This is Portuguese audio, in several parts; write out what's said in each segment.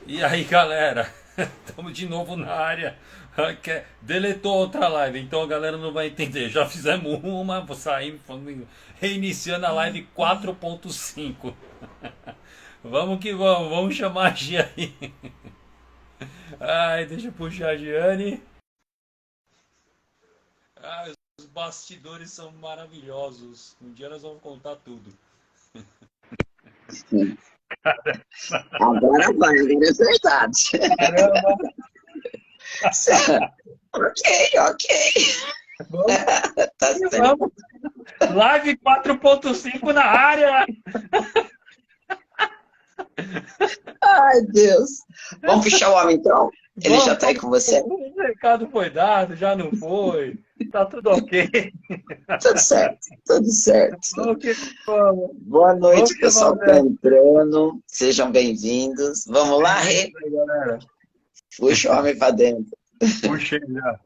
E aí, galera, estamos de novo na área. Deletou outra live, então a galera não vai entender. Já fizemos uma, vou sair reiniciando a live 4.5. Vamos que vamos, vamos chamar a Giane. Ai, deixa eu puxar a Giane. Ai, os bastidores são maravilhosos. Um dia nós vamos contar tudo. Agora vai, agora é verdade. Caramba, Ok, ok, vamos tá que certo. vamos. Live 4.5 na área. Ai, Deus. Vamos fechar o homem, então? Ele já Vamos, tá aí com você? o recado foi dado, já não foi. Tá tudo ok. Tudo certo, tudo certo. Vamos que vamos. Boa Vamos noite, que pessoal vamos, que está né? entrando. Sejam bem-vindos. Vamos lá, Rê? Bem-vindos aí, galera. Puxa o homem para dentro. Puxei já.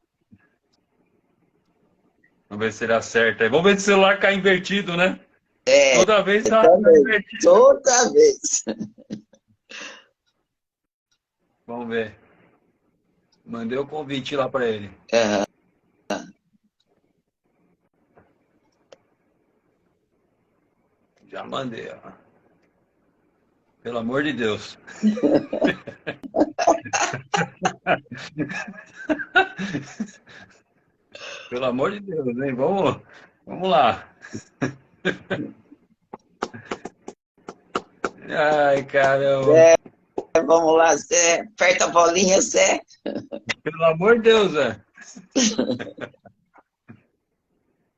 Vamos ver se ele acerta aí. Vamos ver se o celular cai invertido, né? Toda vez tá Também, invertido. toda vez. Vamos ver. Mandei o convite lá pra ele. Aham. Já mandei, ó. Pelo amor de Deus. Pelo amor de Deus, hein? Vamos lá. Ai, caramba. Zé, vamos lá, Zé. Aperta a bolinha, Zé. Pelo amor de Deus, Zé.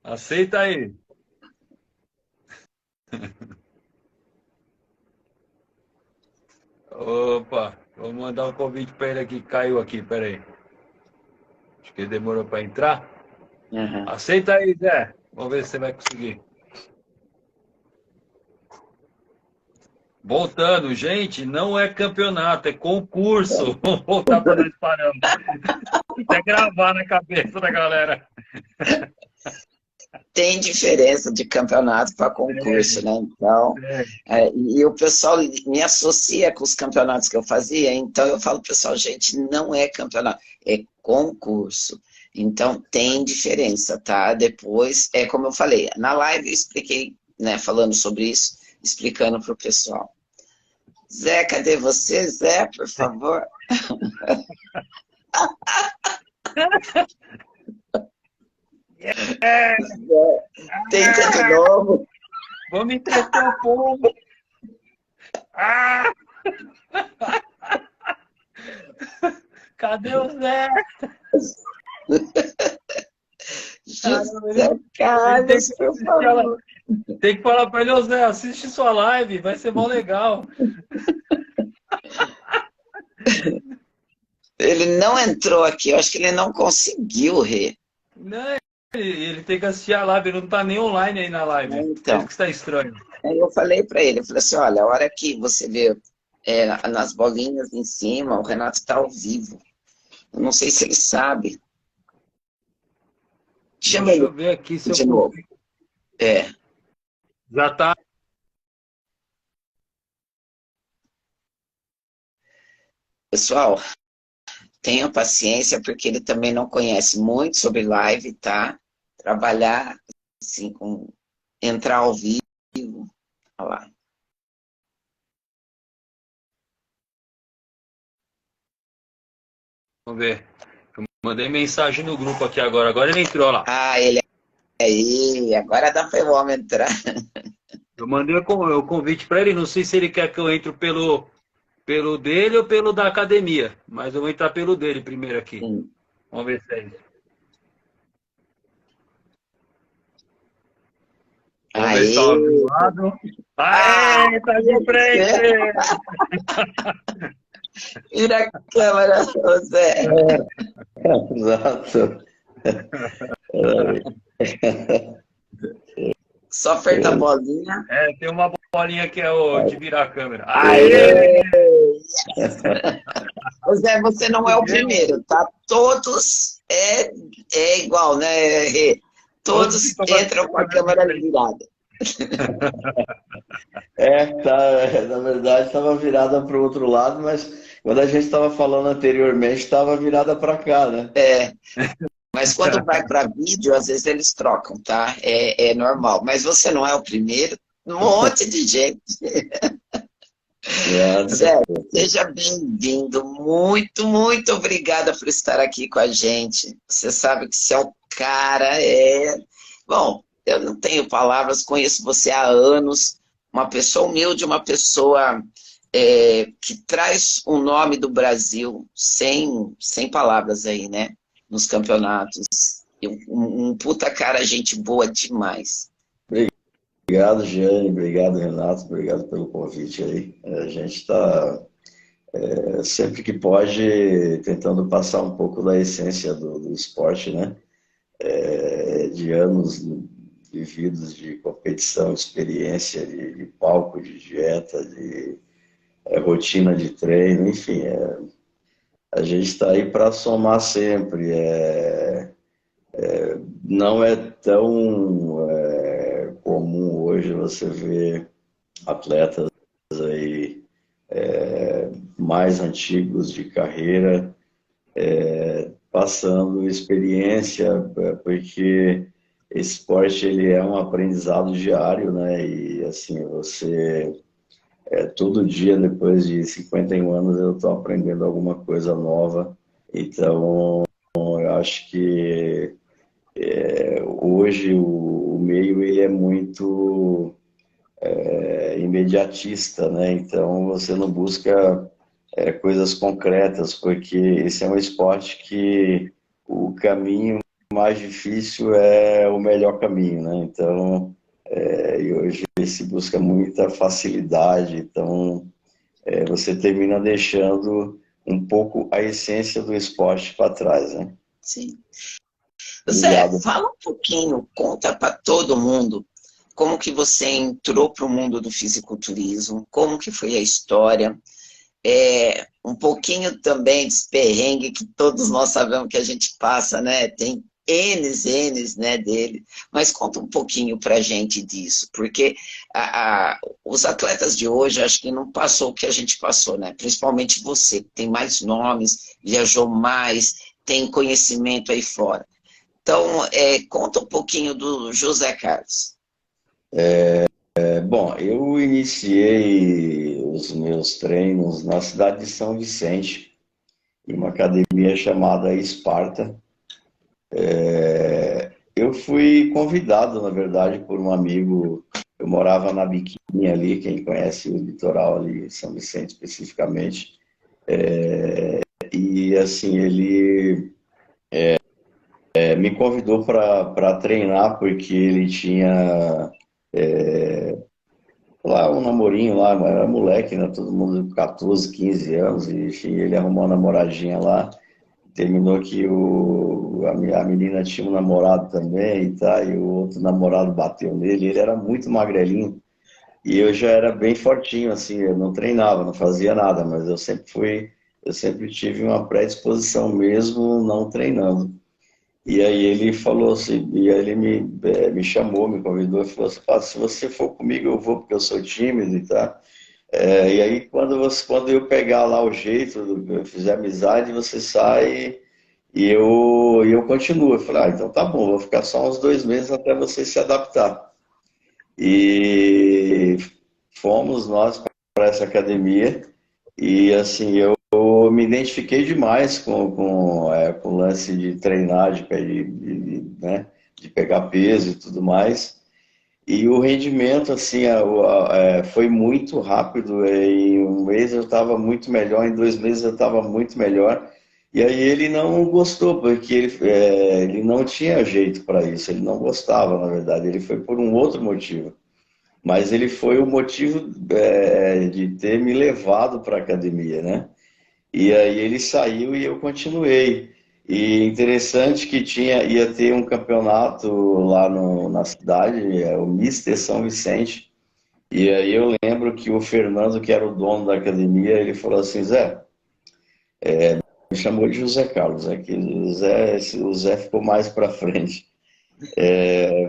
Aceita aí. Opa, vou mandar um convite para ele aqui. Caiu aqui, peraí. Acho que ele demorou para entrar. Aham. Aceita aí, Zé. Vamos ver se você vai conseguir. Voltando, gente, não é campeonato, é concurso. Vamos voltar para nós paramos. Até gravar na cabeça da galera. Tem diferença de campeonato para concurso, né? Então, É, e o pessoal me associa com os campeonatos que eu fazia, então eu falo, pessoal, gente, não é campeonato, é concurso. Então, tem diferença, tá? Depois, é como eu falei, na live eu expliquei, né, falando sobre isso, explicando para o pessoal. Zé, cadê você, Zé, por favor? é, Zé, tenta de novo. vamos entreter o povo. Ah, cadê o Zé? Caramba, José ele tem Carlos, que por assistir ela. favor. Tem que falar para ele, ô Zé, assiste sua live, vai ser mó legal. Ele não entrou aqui, eu acho que ele não conseguiu, Rê. Não, ele tem que assistir a live, ele não tá nem online aí na live. É isso Então, que está estranho. aí eu falei para ele, eu falei assim, olha, a hora que você vê nas bolinhas em cima, o Renato está ao vivo. Eu não sei se ele sabe. Chama Deixa ele eu ver aqui se eu de novo. consigo. É, Já tá. pessoal, tenha paciência, porque ele também não conhece muito sobre live, tá? Trabalhar, assim, com entrar ao vivo, olha lá. Vamos ver. Eu mandei mensagem no grupo aqui agora. Agora ele entrou lá. Ah, ele é aí, agora dá para o homem entrar. Eu mandei o convite para ele. Não sei se ele quer que eu entre pelo dele ou pelo da academia. Mas eu vou entrar pelo dele primeiro aqui. Vamos ver se é isso. Vamos ver se Aí, tá avisado. ah, Aê, tá de frente! vira a câmera, José. Exato. Só aperta a bolinha. É, tem uma bolinha que é o de virar a câmera. Aê! Aê! José, você não é o Conseguimos! primeiro, tá? Todos é igual, né, Rê? Todos Todos ficam com a entram com a câmera de câmera frente. virada. Tá, na verdade estava virada para o outro lado, mas quando a gente estava falando anteriormente, estava virada para cá, né? É, mas quando vai para vídeo, às vezes eles trocam, tá? É normal. Mas você não é o primeiro. Um monte de gente. Ah, Zé, seja bem-vindo. Muito, muito obrigada por estar aqui com a gente. Você sabe que você é um cara, Bom, eu não tenho palavras, conheço você há anos, uma pessoa humilde, uma pessoa que traz o nome do Brasil sem palavras aí, né? Nos campeonatos. E um puta cara, gente boa demais. Obrigado, Giane. Obrigado, Renato. Obrigado pelo convite aí. A gente está, sempre que pode, tentando passar um pouco da essência do esporte, né? De anos vividos de competição, experiência de palco, de dieta, de rotina de treino, enfim. A gente está aí para somar sempre. Não é tão comum hoje você ver atletas aí mais antigos de carreira passando experiência, porque esse esporte ele é um aprendizado diário, né? E assim, todo dia, depois de 51 anos, eu estou aprendendo alguma coisa nova. Então, eu acho que hoje o meio ele é muito imediatista, né? Então você não busca coisas concretas, porque esse é um esporte que o caminho mais difícil é o melhor caminho, né? Então, e hoje se busca muita facilidade, então você termina deixando um pouco a essência do esporte para trás, né? Sim. Zé, Obrigado. fala um pouquinho, conta para todo mundo como que você entrou para o mundo do fisiculturismo, como que foi a história, um pouquinho também desse perrengue que todos nós sabemos que a gente passa, né? Tem N's, né, dele, mas conta um pouquinho para a gente disso, porque os atletas de hoje acho que não passou o que a gente passou, né? Principalmente você, que tem mais nomes, viajou mais, tem conhecimento aí fora. Então, conta um pouquinho do José Carlos. Bom, eu iniciei os meus treinos na cidade de São Vicente, em uma academia chamada Esparta. Eu fui convidado, na verdade, por um amigo. Eu morava na Biquinha ali, quem conhece o litoral ali, São Vicente especificamente. E assim, ele me convidou para treinar, porque ele tinha lá um namorinho lá, mas era moleque, né? Todo mundo com 14, 15 anos, e enfim, ele arrumou uma namoradinha lá. Terminou que a menina tinha um namorado também, tá? E o outro namorado bateu nele. Ele era muito magrelinho e eu já era bem fortinho, assim. Eu não treinava, não fazia nada, mas eu sempre tive uma predisposição mesmo não treinando. E aí ele falou assim, e aí ele me chamou, me convidou e falou assim: "Ah, se você for comigo eu vou porque eu sou tímido e tá. E aí quando eu pegar lá o jeito, eu fizer amizade, você sai e eu continuo." Eu falei: "Ah, então tá bom, vou ficar só uns 2 meses até você se adaptar." E fomos nós para essa academia e assim, eu me identifiquei demais com o lance de treinar, né, de pegar peso e tudo mais. E o rendimento, assim, foi muito rápido. Em um mês eu estava muito melhor, em 2 meses eu estava muito melhor. E aí ele não gostou, porque ele não tinha jeito para isso, ele não gostava, na verdade. Ele foi por um outro motivo. Mas ele foi o motivo de ter me levado para a academia, né? E aí ele saiu e eu continuei. E interessante que ia ter um campeonato lá na cidade, o Mister São Vicente. E aí eu lembro que o Fernando, que era o dono da academia, ele falou assim: "Zé", me chamou de José Carlos, é que o Zé ficou mais para frente.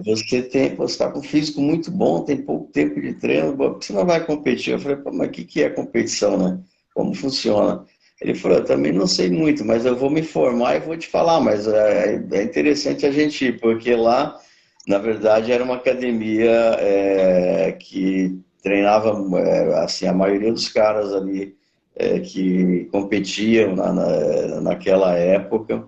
Você está com um físico muito bom, tem pouco tempo de treino, por que você não vai competir?" Eu falei: "Pô, mas o que é competição, né? Como funciona?" Ele falou, eu também não sei muito, mas eu vou me formar e vou te falar, mas é interessante a gente ir, porque lá, na verdade, era uma academia que treinava, assim, a maioria dos caras ali que competiam naquela época,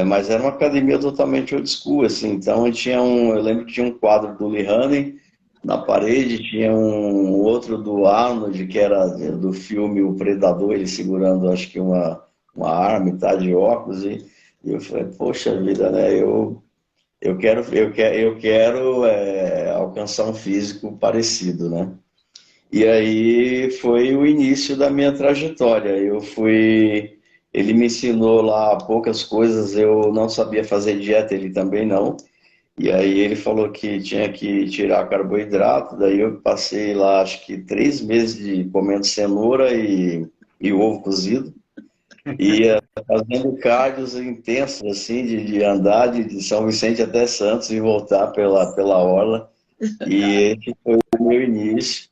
mas era uma academia totalmente old school, assim, então eu lembro que tinha um quadro do Lee Haney na parede, tinha um outro do Arnold, que era do filme O Predador, ele segurando, acho que uma arma e tá de óculos, e eu falei, poxa vida, né, eu quero alcançar um físico parecido, né? E aí foi o início da minha trajetória. Ele me ensinou lá poucas coisas, eu não sabia fazer dieta, ele também não. E aí ele falou que tinha que tirar carboidrato, daí eu passei lá acho que 3 meses comendo cenoura e ovo cozido. E fazendo cardios intensos, assim, de andar de São Vicente até Santos e voltar pela orla. E esse foi o meu início.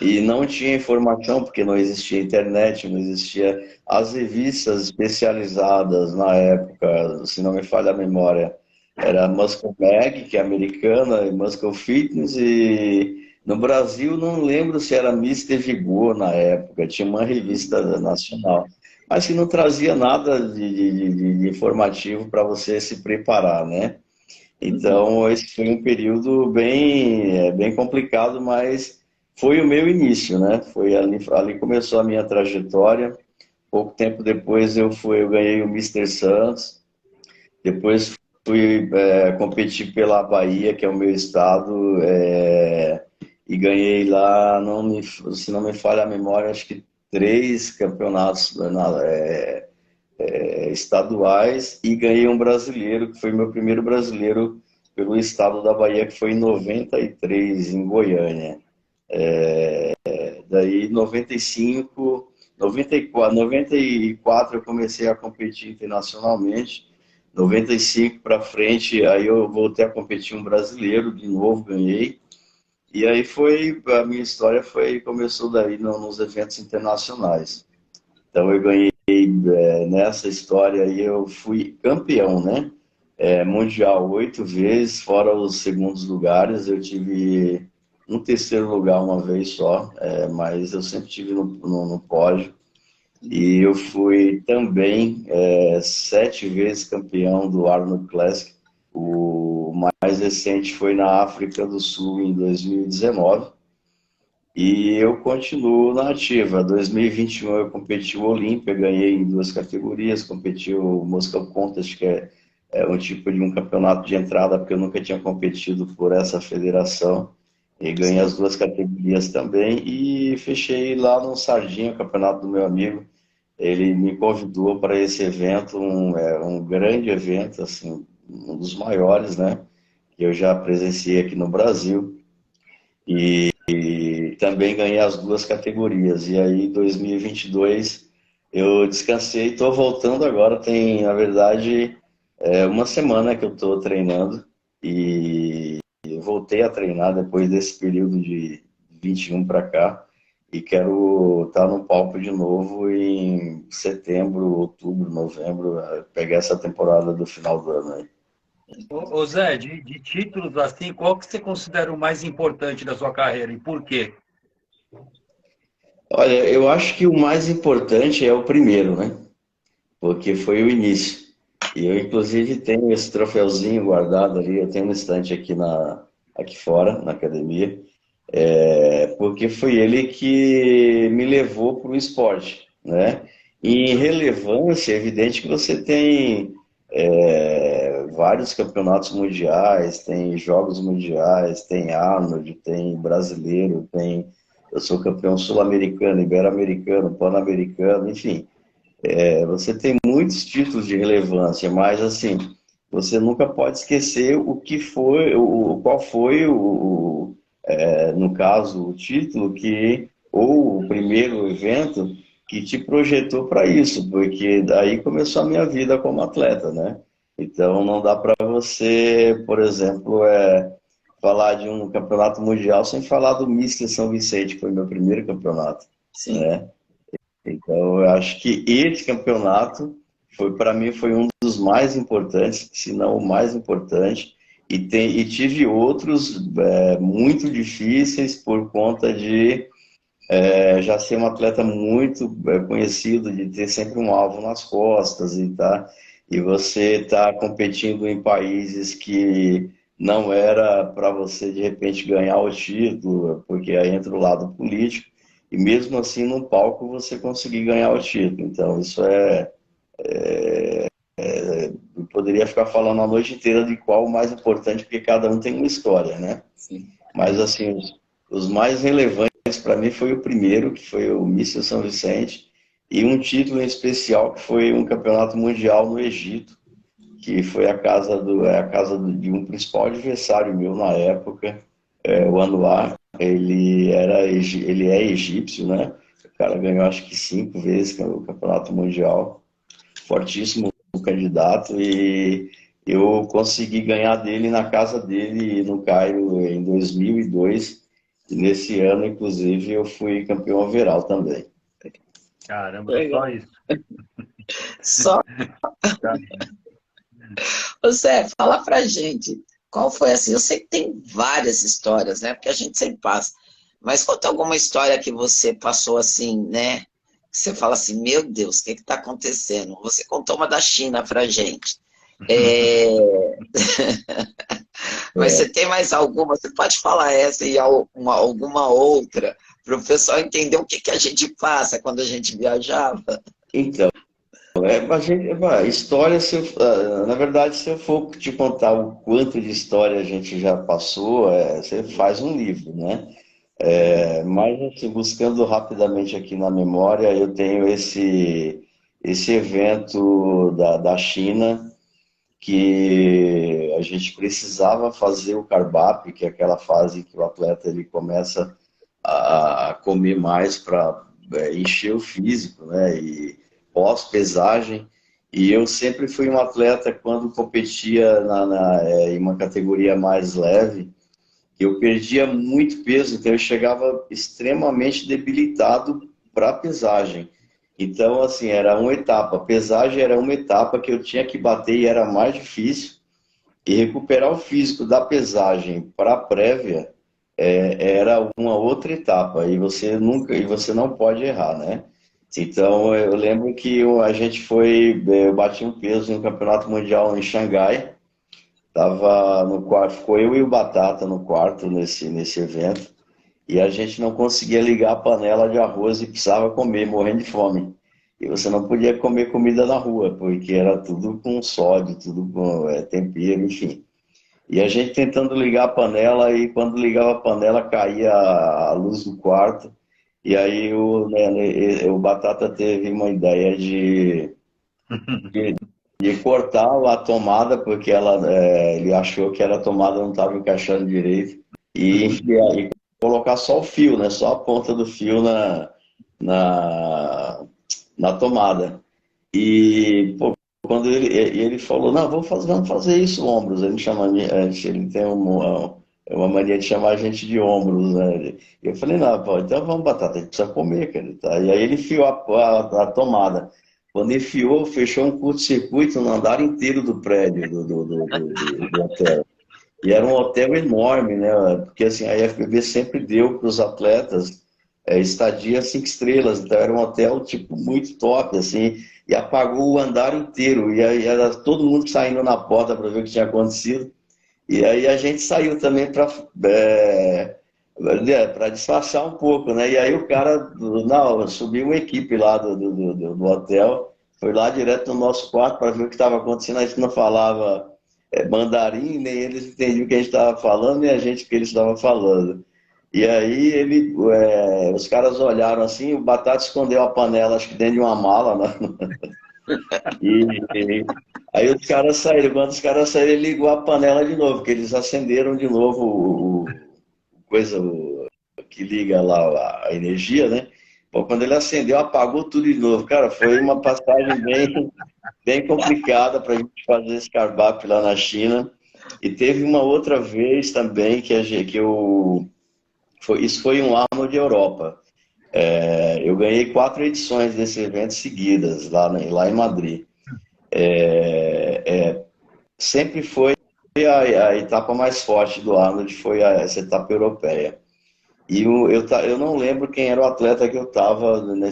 E não tinha informação, porque não existia internet, não existia as revistas especializadas na época, se não me falha a memória, era Muscle Mag, que é americana, e Muscle Fitness, e no Brasil não lembro se era Mister Vigor na época, tinha uma revista nacional, mas que não trazia nada de informativo para você se preparar, né? Então, esse foi um período bem complicado, mas foi o meu início, né? Foi ali começou a minha trajetória. Pouco tempo depois eu ganhei o Mister Santos. Depois fui competir pela Bahia, que é o meu estado, e ganhei lá, se não me falha a memória, acho que 3 campeonatos estaduais e ganhei um brasileiro, que foi meu primeiro brasileiro pelo estado da Bahia, que foi em 93, em Goiânia. Daí, 95, 94 eu comecei a competir internacionalmente. 95 para frente, aí eu voltei a competir um brasileiro, de novo ganhei. E aí a minha história começou daí nos eventos internacionais. Então eu ganhei nessa história aí, eu fui campeão, né? Mundial 8 vezes, fora os segundos lugares. Eu tive um terceiro lugar uma vez só, mas eu sempre tive no pódio. E eu fui também 7 vezes campeão do Arnold Classic. O mais recente foi na África do Sul em 2019. E eu continuo na ativa. 2021 eu competi o Olímpia, ganhei em 2 categorias, competi o Moscow Contest, que é um tipo de um campeonato de entrada, porque eu nunca tinha competido por essa federação. E ganhei as 2 categorias também e fechei lá no Sardinha, o campeonato do meu amigo. Ele me convidou para esse evento, um grande evento, assim, um dos maiores, né? Que eu já presenciei aqui no Brasil. E também ganhei as 2 categorias. E aí, em 2022, eu descansei. Estou voltando agora. Tem, na verdade, uma semana que eu estou treinando. E eu voltei a treinar depois desse período de 21 para cá. E quero estar no palco de novo em setembro, outubro, novembro, pegar essa temporada do final do ano aí. Ô Zé, de títulos assim, qual que você considera o mais importante da sua carreira e por quê? Olha, eu acho que o mais importante é o primeiro, né? Porque foi o início. E eu, inclusive, tenho esse troféuzinho guardado ali, eu tenho um estante aqui fora, na academia, porque foi ele que me levou para o esporte, né? E em relevância, é evidente que você tem vários campeonatos mundiais, tem jogos mundiais, tem Arnold, tem brasileiro, eu sou campeão sul-americano, ibero-americano, pan-americano, enfim. Você tem muitos títulos de relevância, mas assim, você nunca pode esquecer o que foi, qual foi no caso, o título ou o primeiro evento que te projetou para isso, porque daí começou a minha vida como atleta, né? Então não dá para você, por exemplo, falar de um campeonato mundial sem falar do Mister São Vicente, que foi meu primeiro campeonato, Sim. né? Então, eu acho que esse campeonato foi, para mim, foi um dos mais importantes, se não o mais importante. E tive outros muito difíceis por conta de já ser um atleta muito conhecido, de ter sempre um alvo nas costas e você tá competindo em países que não era para você de repente ganhar o título, porque aí entra o lado político, e mesmo assim no palco você conseguir ganhar o título. Então isso eu poderia ficar falando a noite inteira de qual o mais importante, porque cada um tem uma história, né? Sim. Mas assim, os mais relevantes para mim foi o primeiro, que foi o Míssil São Vicente, e um título em especial que foi um campeonato mundial no Egito, que foi de um principal adversário meu na época, o Anwar. Ele é egípcio, né? O cara ganhou acho que 5 vezes o campeonato mundial, fortíssimo candidato, e eu consegui ganhar dele na casa dele no Cairo em 2002. E nesse ano, inclusive, eu fui campeão overall também. Caramba, só Legal. isso. Só você fala pra gente, qual foi assim? Eu sei que tem várias histórias, né? Porque a gente sempre passa. Mas conta alguma história que você passou assim, né? Que você fala assim, meu Deus, o que está acontecendo? Você contou uma da China pra gente. É, mas você tem mais alguma? Você pode falar essa e alguma outra para o pessoal entender o que a gente passa quando a gente viajava? Então, história, na verdade, se eu for te contar o quanto de história a gente já passou, você faz um livro, né? Mas, assim, buscando rapidamente aqui na memória, eu tenho esse evento da China, que a gente precisava fazer o carb-up, que é aquela fase que o atleta ele começa a comer mais para encher o físico, né? E pós-pesagem. E eu sempre fui um atleta, quando competia em uma categoria mais leve, eu perdia muito peso, então eu chegava extremamente debilitado para a pesagem. Então, assim, era uma etapa. A pesagem era uma etapa que eu tinha que bater e era mais difícil. E recuperar o físico da pesagem para a prévia era uma outra etapa. E você não pode errar, né? Então, eu lembro que eu bati um peso no Campeonato Mundial em Xangai. Tava no quarto, ficou eu e o Batata no quarto nesse evento, e a gente não conseguia ligar a panela de arroz e precisava comer, morrendo de fome. E você não podia comer comida na rua, porque era tudo com sódio, tudo com tempero, enfim. E a gente tentando ligar a panela, e quando ligava a panela caía a luz do quarto, e aí o Batata teve uma ideia de cortar a tomada, porque ele achou que a tomada não estava encaixando direito, e colocar só o fio, né? Só a ponta do fio na, na tomada. E pô, quando ele falou, não, vamos fazer isso, ombros. Ele tem uma mania de chamar a gente de ombros, né? E eu falei, não, pô, então vamos, Batata, a gente precisa comer, cara. Tá? E aí ele enfiou a tomada. Quando enfiou, fechou um curto-circuito no andar inteiro do prédio do hotel. E era um hotel enorme, né? Porque assim, a IFBB sempre deu para os atletas estadia 5 estrelas, então era um hotel tipo muito top, assim, e apagou o andar inteiro. E aí era todo mundo saindo na porta para ver o que tinha acontecido. E aí a gente saiu também para disfarçar um pouco, né? E aí o cara, não, subiu uma equipe lá do hotel, foi lá direto no nosso quarto para ver o que estava acontecendo. A gente não falava mandarim, nem eles entendiam o que a gente estava falando, nem a gente o que eles estavam falando. E aí os caras olharam assim, o Batata escondeu a panela, acho que dentro de uma mala, né? E aí os caras saíram. Quando os caras saíram, ele ligou a panela de novo, que eles acenderam de novo que liga lá a energia, né? Bom, quando ele acendeu, apagou tudo de novo. Cara, foi uma passagem bem complicada para a gente fazer esse cardápio lá na China. E teve uma outra vez também que isso foi um Arnold de Europa. Eu ganhei 4 edições desse evento seguidas, lá em Madrid. Sempre foi a etapa mais forte do Arnold, foi essa etapa europeia. E eu não lembro quem era o atleta que eu estava né,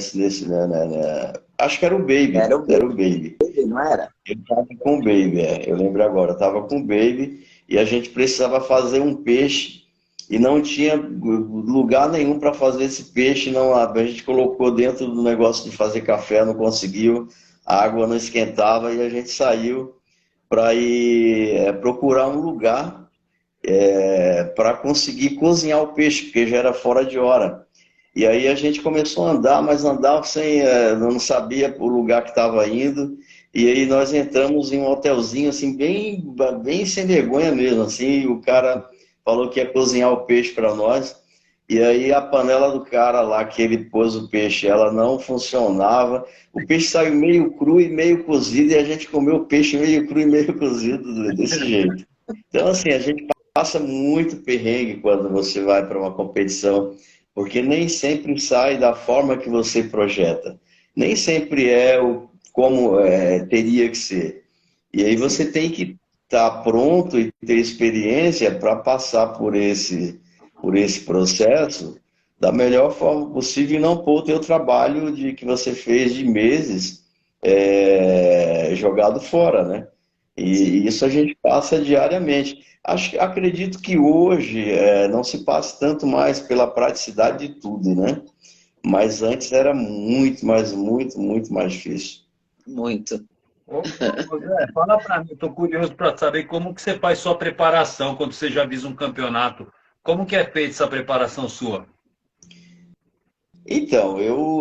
acho que era o Baby, Era o era o Baby. Baby, não era? Eu estava com o Baby, eu lembro agora, eu estava com o Baby e a gente precisava fazer um peixe e não tinha lugar nenhum para fazer esse peixe, não, a gente colocou dentro do negócio de fazer café, não conseguiu, a água não esquentava e a gente saiu para ir procurar um lugar para conseguir cozinhar o peixe, porque já era fora de hora. E aí a gente começou a andar, mas andava sem, não sabia o lugar que estava indo. E aí nós entramos em um hotelzinho assim bem sem vergonha mesmo, assim. E o cara falou que ia cozinhar o peixe para nós. E aí a panela do cara lá que ele pôs o peixe, ela não funcionava. O peixe saiu meio cru e meio cozido e a gente comeu o peixe meio cru e meio cozido desse jeito. Então assim, a gente passa muito perrengue quando você vai para uma competição, porque nem sempre sai da forma que você projeta. Nem sempre como teria que ser. E aí você Sim. tem que estar pronto e ter experiência para passar por esse processo da melhor forma possível e não pôr o teu trabalho que você fez de meses jogado fora, né? E Sim. isso a gente passa diariamente. Acredito que hoje não se passa tanto mais pela praticidade de tudo, né? Mas antes era muito, mas muito, muito mais difícil. Muito. Ô, Zé, fala para mim, estou curioso para saber como que você faz sua preparação quando você já visa um campeonato. Como que é feita essa preparação sua? Então,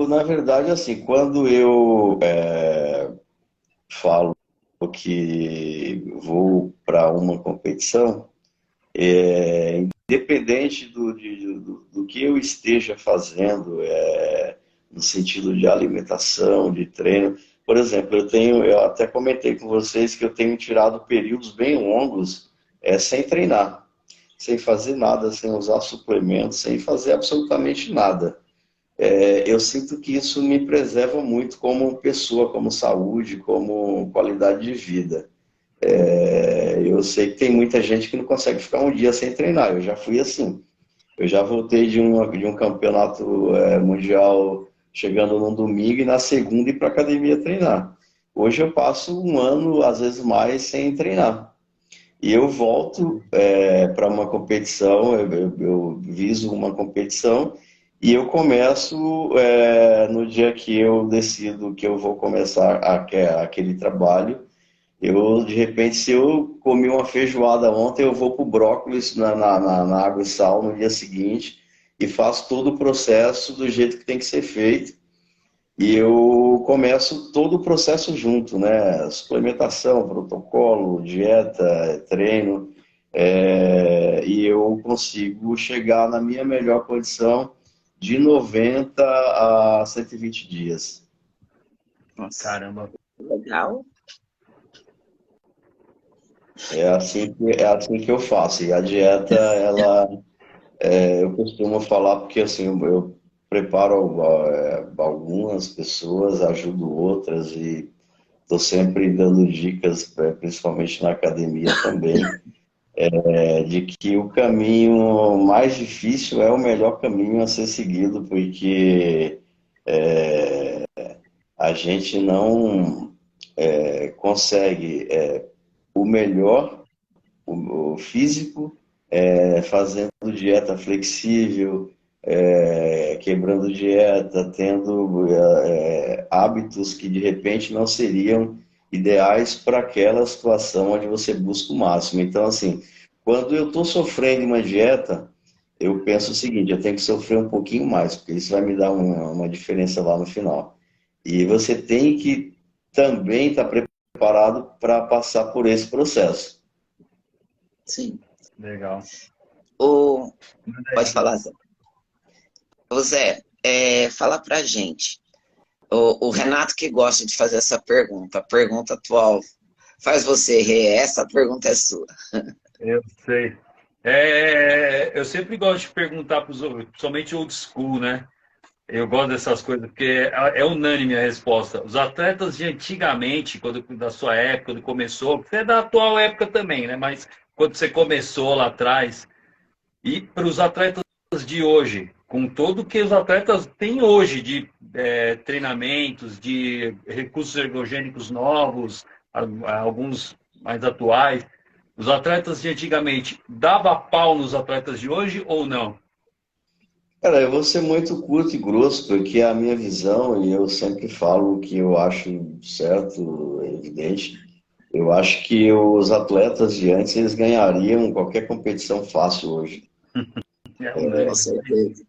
na verdade, assim, quando eu falo que vou para uma competição, independente do que eu esteja fazendo, no sentido de alimentação, de treino. Por exemplo, eu até comentei com vocês que eu tenho tirado períodos bem longos sem treinar, sem fazer nada, sem usar suplementos, sem fazer absolutamente nada. Eu sinto que isso me preserva muito como pessoa, como saúde, como qualidade de vida. Eu sei que tem muita gente que não consegue ficar um dia sem treinar, eu já fui assim. Eu já voltei de um campeonato mundial chegando num domingo e na segunda ir para academia treinar. Hoje eu passo um ano, às vezes mais, sem treinar. E eu volto para uma competição, eu viso uma competição e eu começo no dia que eu decido que eu vou começar aquele trabalho. De repente, se eu comi uma feijoada ontem, eu vou para o brócolis na água e sal no dia seguinte e faço todo o processo do jeito que tem que ser feito. E eu começo todo o processo junto, né? Suplementação, protocolo, dieta, treino, e eu consigo chegar na minha melhor condição de 90 a 120 dias. Nossa, Caramba. legal. É assim que eu faço. E a dieta, eu costumo falar porque assim, eu preparo algumas pessoas, ajudo outras e estou sempre dando dicas, principalmente na academia também, de que o caminho mais difícil é o melhor caminho a ser seguido, porque a gente não consegue o melhor, o físico, fazendo dieta flexível, quebrando dieta, tendo hábitos que de repente não seriam ideais para aquela situação onde você busca o máximo. Então, assim, quando eu estou sofrendo uma dieta, eu penso o seguinte: eu tenho que sofrer um pouquinho mais, porque isso vai me dar uma diferença lá no final. E você tem que também estar preparado para passar por esse processo. Sim. Legal. O... Manda Pode aí. falar, Zé. Ô, Zé, fala pra gente. O Renato que gosta de fazer essa pergunta, a pergunta atual, faz você rir, essa pergunta é sua. Eu sei. Eu sempre gosto de perguntar para os outros, somente old school, né? Eu gosto dessas coisas, porque é unânime a resposta. Os atletas de antigamente, da sua época, quando começou, você é da atual época também, né? Mas quando você começou lá atrás, e para os atletas de hoje, com tudo que os atletas têm hoje de treinamentos, de recursos ergogênicos novos, alguns mais atuais, os atletas de antigamente, dava pau nos atletas de hoje ou não? Cara, eu vou ser muito curto e grosso, porque é a minha visão, e eu sempre falo o que eu acho certo, é evidente. Eu acho que os atletas de antes, eles ganhariam qualquer competição fácil hoje. É Com unânime. certeza.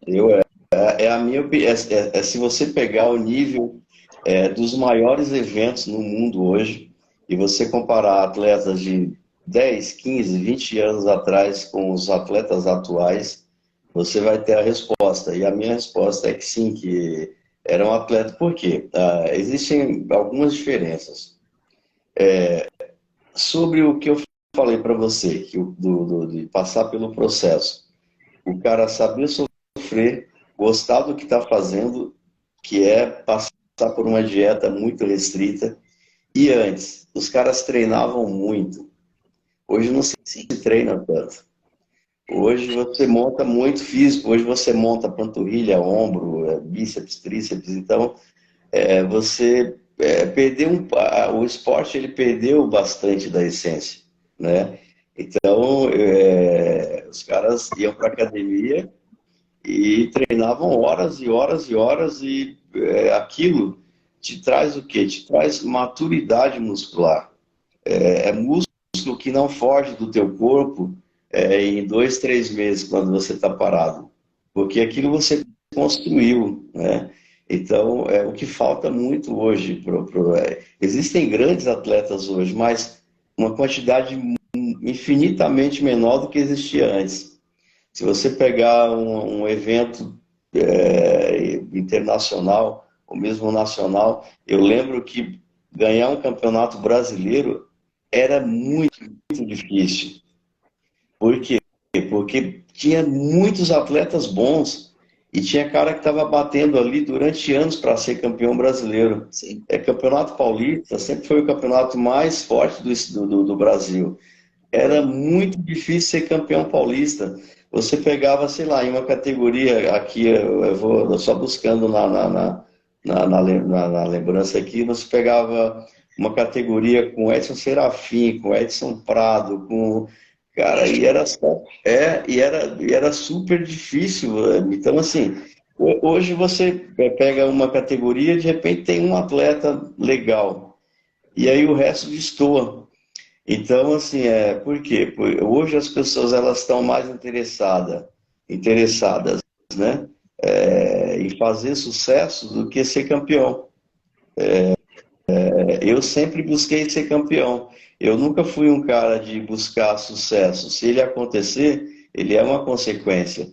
Eu, é a minha opinião, se você pegar o nível dos maiores eventos no mundo hoje, e você comparar atletas de 10, 15, 20 anos atrás com os atletas atuais, você vai ter a resposta. E a minha resposta é que sim, que era um atleta. Por quê? Existem algumas diferenças. Sobre o que eu falei para você, que de passar pelo processo. O cara saber sofrer, gostar do que está fazendo, que é passar por uma dieta muito restrita. E antes, os caras treinavam muito. Hoje não se Sim. treina tanto. Hoje você monta muito físico, hoje você monta panturrilha, ombro, bíceps, tríceps. Então, você perdeu o esporte, ele perdeu bastante da essência, né? Então, os caras iam para academia e treinavam horas e horas e horas e aquilo te traz o quê? Te traz maturidade muscular. É músculo que não foge do teu corpo em 2, 3 meses quando você está parado, porque aquilo você construiu, né? Então, o que falta muito hoje, existem grandes atletas hoje, mas uma quantidade infinitamente menor do que existia antes. Se você pegar um evento internacional, ou mesmo nacional, eu lembro que ganhar um campeonato brasileiro era muito, muito difícil. Por quê? Porque tinha muitos atletas bons e tinha cara que estava batendo ali durante anos para ser campeão brasileiro. Sim. Campeonato Paulista sempre foi o campeonato mais forte do Brasil. Era muito difícil ser campeão paulista. Você pegava, sei lá, em uma categoria, aqui eu vou só buscando na lembrança aqui, você pegava uma categoria com Edson Serafim, com Edson Prado, com. Cara, e era super difícil. Então, assim, hoje você pega uma categoria, de repente tem um atleta legal, e aí o resto destoa. Então, assim, por quê? Hoje as pessoas elas estão mais interessadas, né, em fazer sucesso do que ser campeão. Eu sempre busquei ser campeão. Eu nunca fui um cara de buscar sucesso. Se ele acontecer, ele é uma consequência.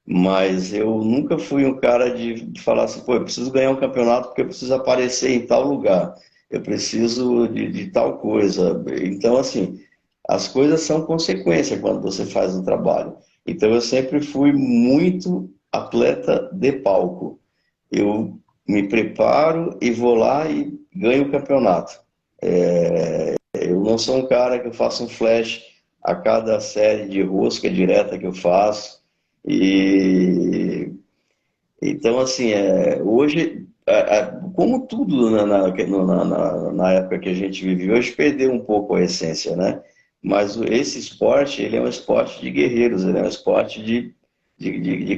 Mas eu nunca fui um cara de falar assim, pô, eu preciso ganhar um campeonato porque eu preciso aparecer em tal lugar. Eu preciso de tal coisa. Então, assim, as coisas são consequência quando você faz um trabalho. Então, eu sempre fui muito atleta de palco. Eu me preparo e vou lá e ganho o campeonato. Eu não sou um cara que eu faço um flash a cada série de rosca direta que eu faço. E então, assim, hoje, como tudo na época que a gente vive hoje, perdeu um pouco a essência, né? Mas esse esporte, ele é um esporte de guerreiros, ele é um esporte de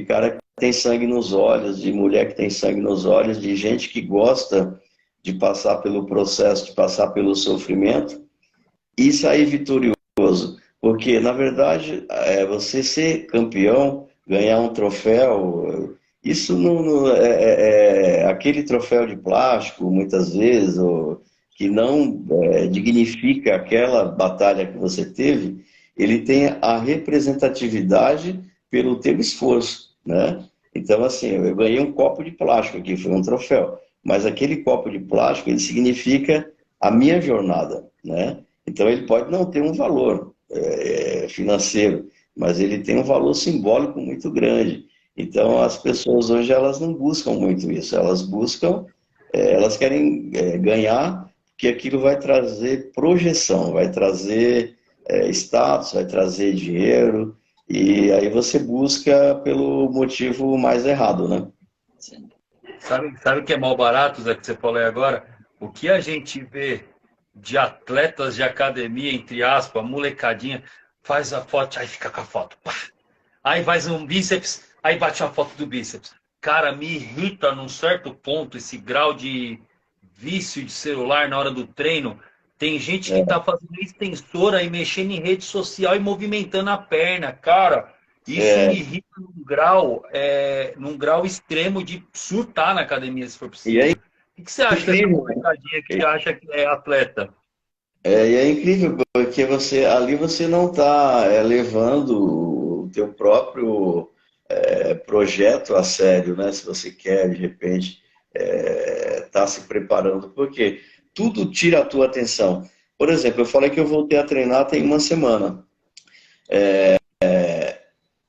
cara que tem sangue nos olhos, de mulher que tem sangue nos olhos, de gente que gosta de passar pelo processo, de passar pelo sofrimento e sair vitorioso. Porque, na verdade, você ser campeão, ganhar um troféu, isso aquele troféu de plástico, muitas vezes, que não dignifica aquela batalha que você teve, ele tem a representatividade pelo teu esforço, né? Então, assim, eu ganhei um copo de plástico aqui, foi um troféu. Mas aquele copo de plástico, ele significa a minha jornada, né? Então, ele pode não ter um valor financeiro, mas ele tem um valor simbólico muito grande. Então, as pessoas hoje, elas não buscam muito isso, elas buscam, elas querem ganhar, porque aquilo vai trazer projeção, vai trazer status, vai trazer dinheiro, e aí você busca pelo motivo mais errado, né? Sim. Sabe o que é mal barato, Zé, que você falou aí agora? O que a gente vê de atletas de academia, entre aspas, molecadinha, faz a foto, aí fica com a foto. Pá! Aí faz um bíceps, aí bate a foto do bíceps. Cara, me irrita num certo ponto esse grau de vício de celular na hora do treino. Tem gente que tá fazendo extensora e mexendo em rede social e movimentando a perna. Cara, isso me É, irrita num grau extremo de surtar na academia, se for e é preciso. O que você acha dessa incrível, né? molecadinha que acha que é atleta? E é incrível, porque ali você não está levando o teu próprio projeto a sério, né? Se você quer, de repente, estar se preparando, porque tudo tira a tua atenção. Por exemplo, eu falei que eu voltei a treinar tem uma semana.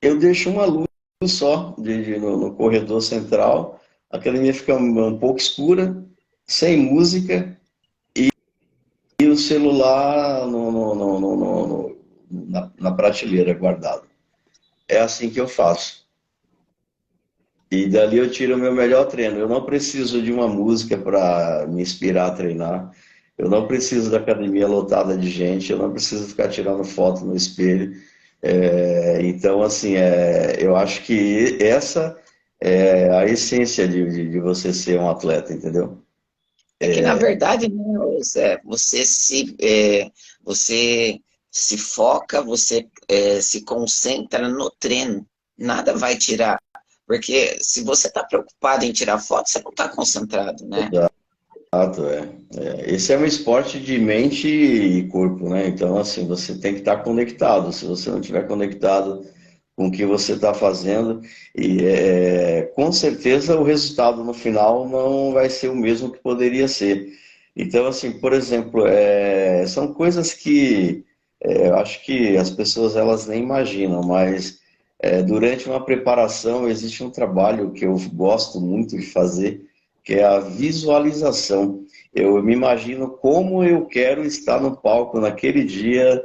Eu deixo uma luz só no corredor central, a academia fica um pouco escura, sem música, e o celular na prateleira guardado. É assim que eu faço. E dali eu tiro o meu melhor treino. Eu não preciso de uma música para me inspirar a treinar. Eu não preciso da academia lotada de gente. Eu não preciso ficar tirando foto no espelho. Então, assim, eu acho que essa é a essência de você ser um atleta, entendeu? É que, na verdade, né, Zé, você se foca, você se concentra no treino. Nada vai tirar. Porque se você está preocupado em tirar foto, você não está concentrado, né? Exato, esse é um esporte de mente e corpo, né? Então, assim, você tem que estar conectado. Se você não estiver conectado com o que você está fazendo, com certeza o resultado no final não vai ser o mesmo que poderia ser. Então, assim, por exemplo, são coisas que eu acho que as pessoas elas nem imaginam, mas durante uma preparação existe um trabalho que eu gosto muito de fazer, que é a visualização. Eu me imagino como eu quero estar no palco naquele dia,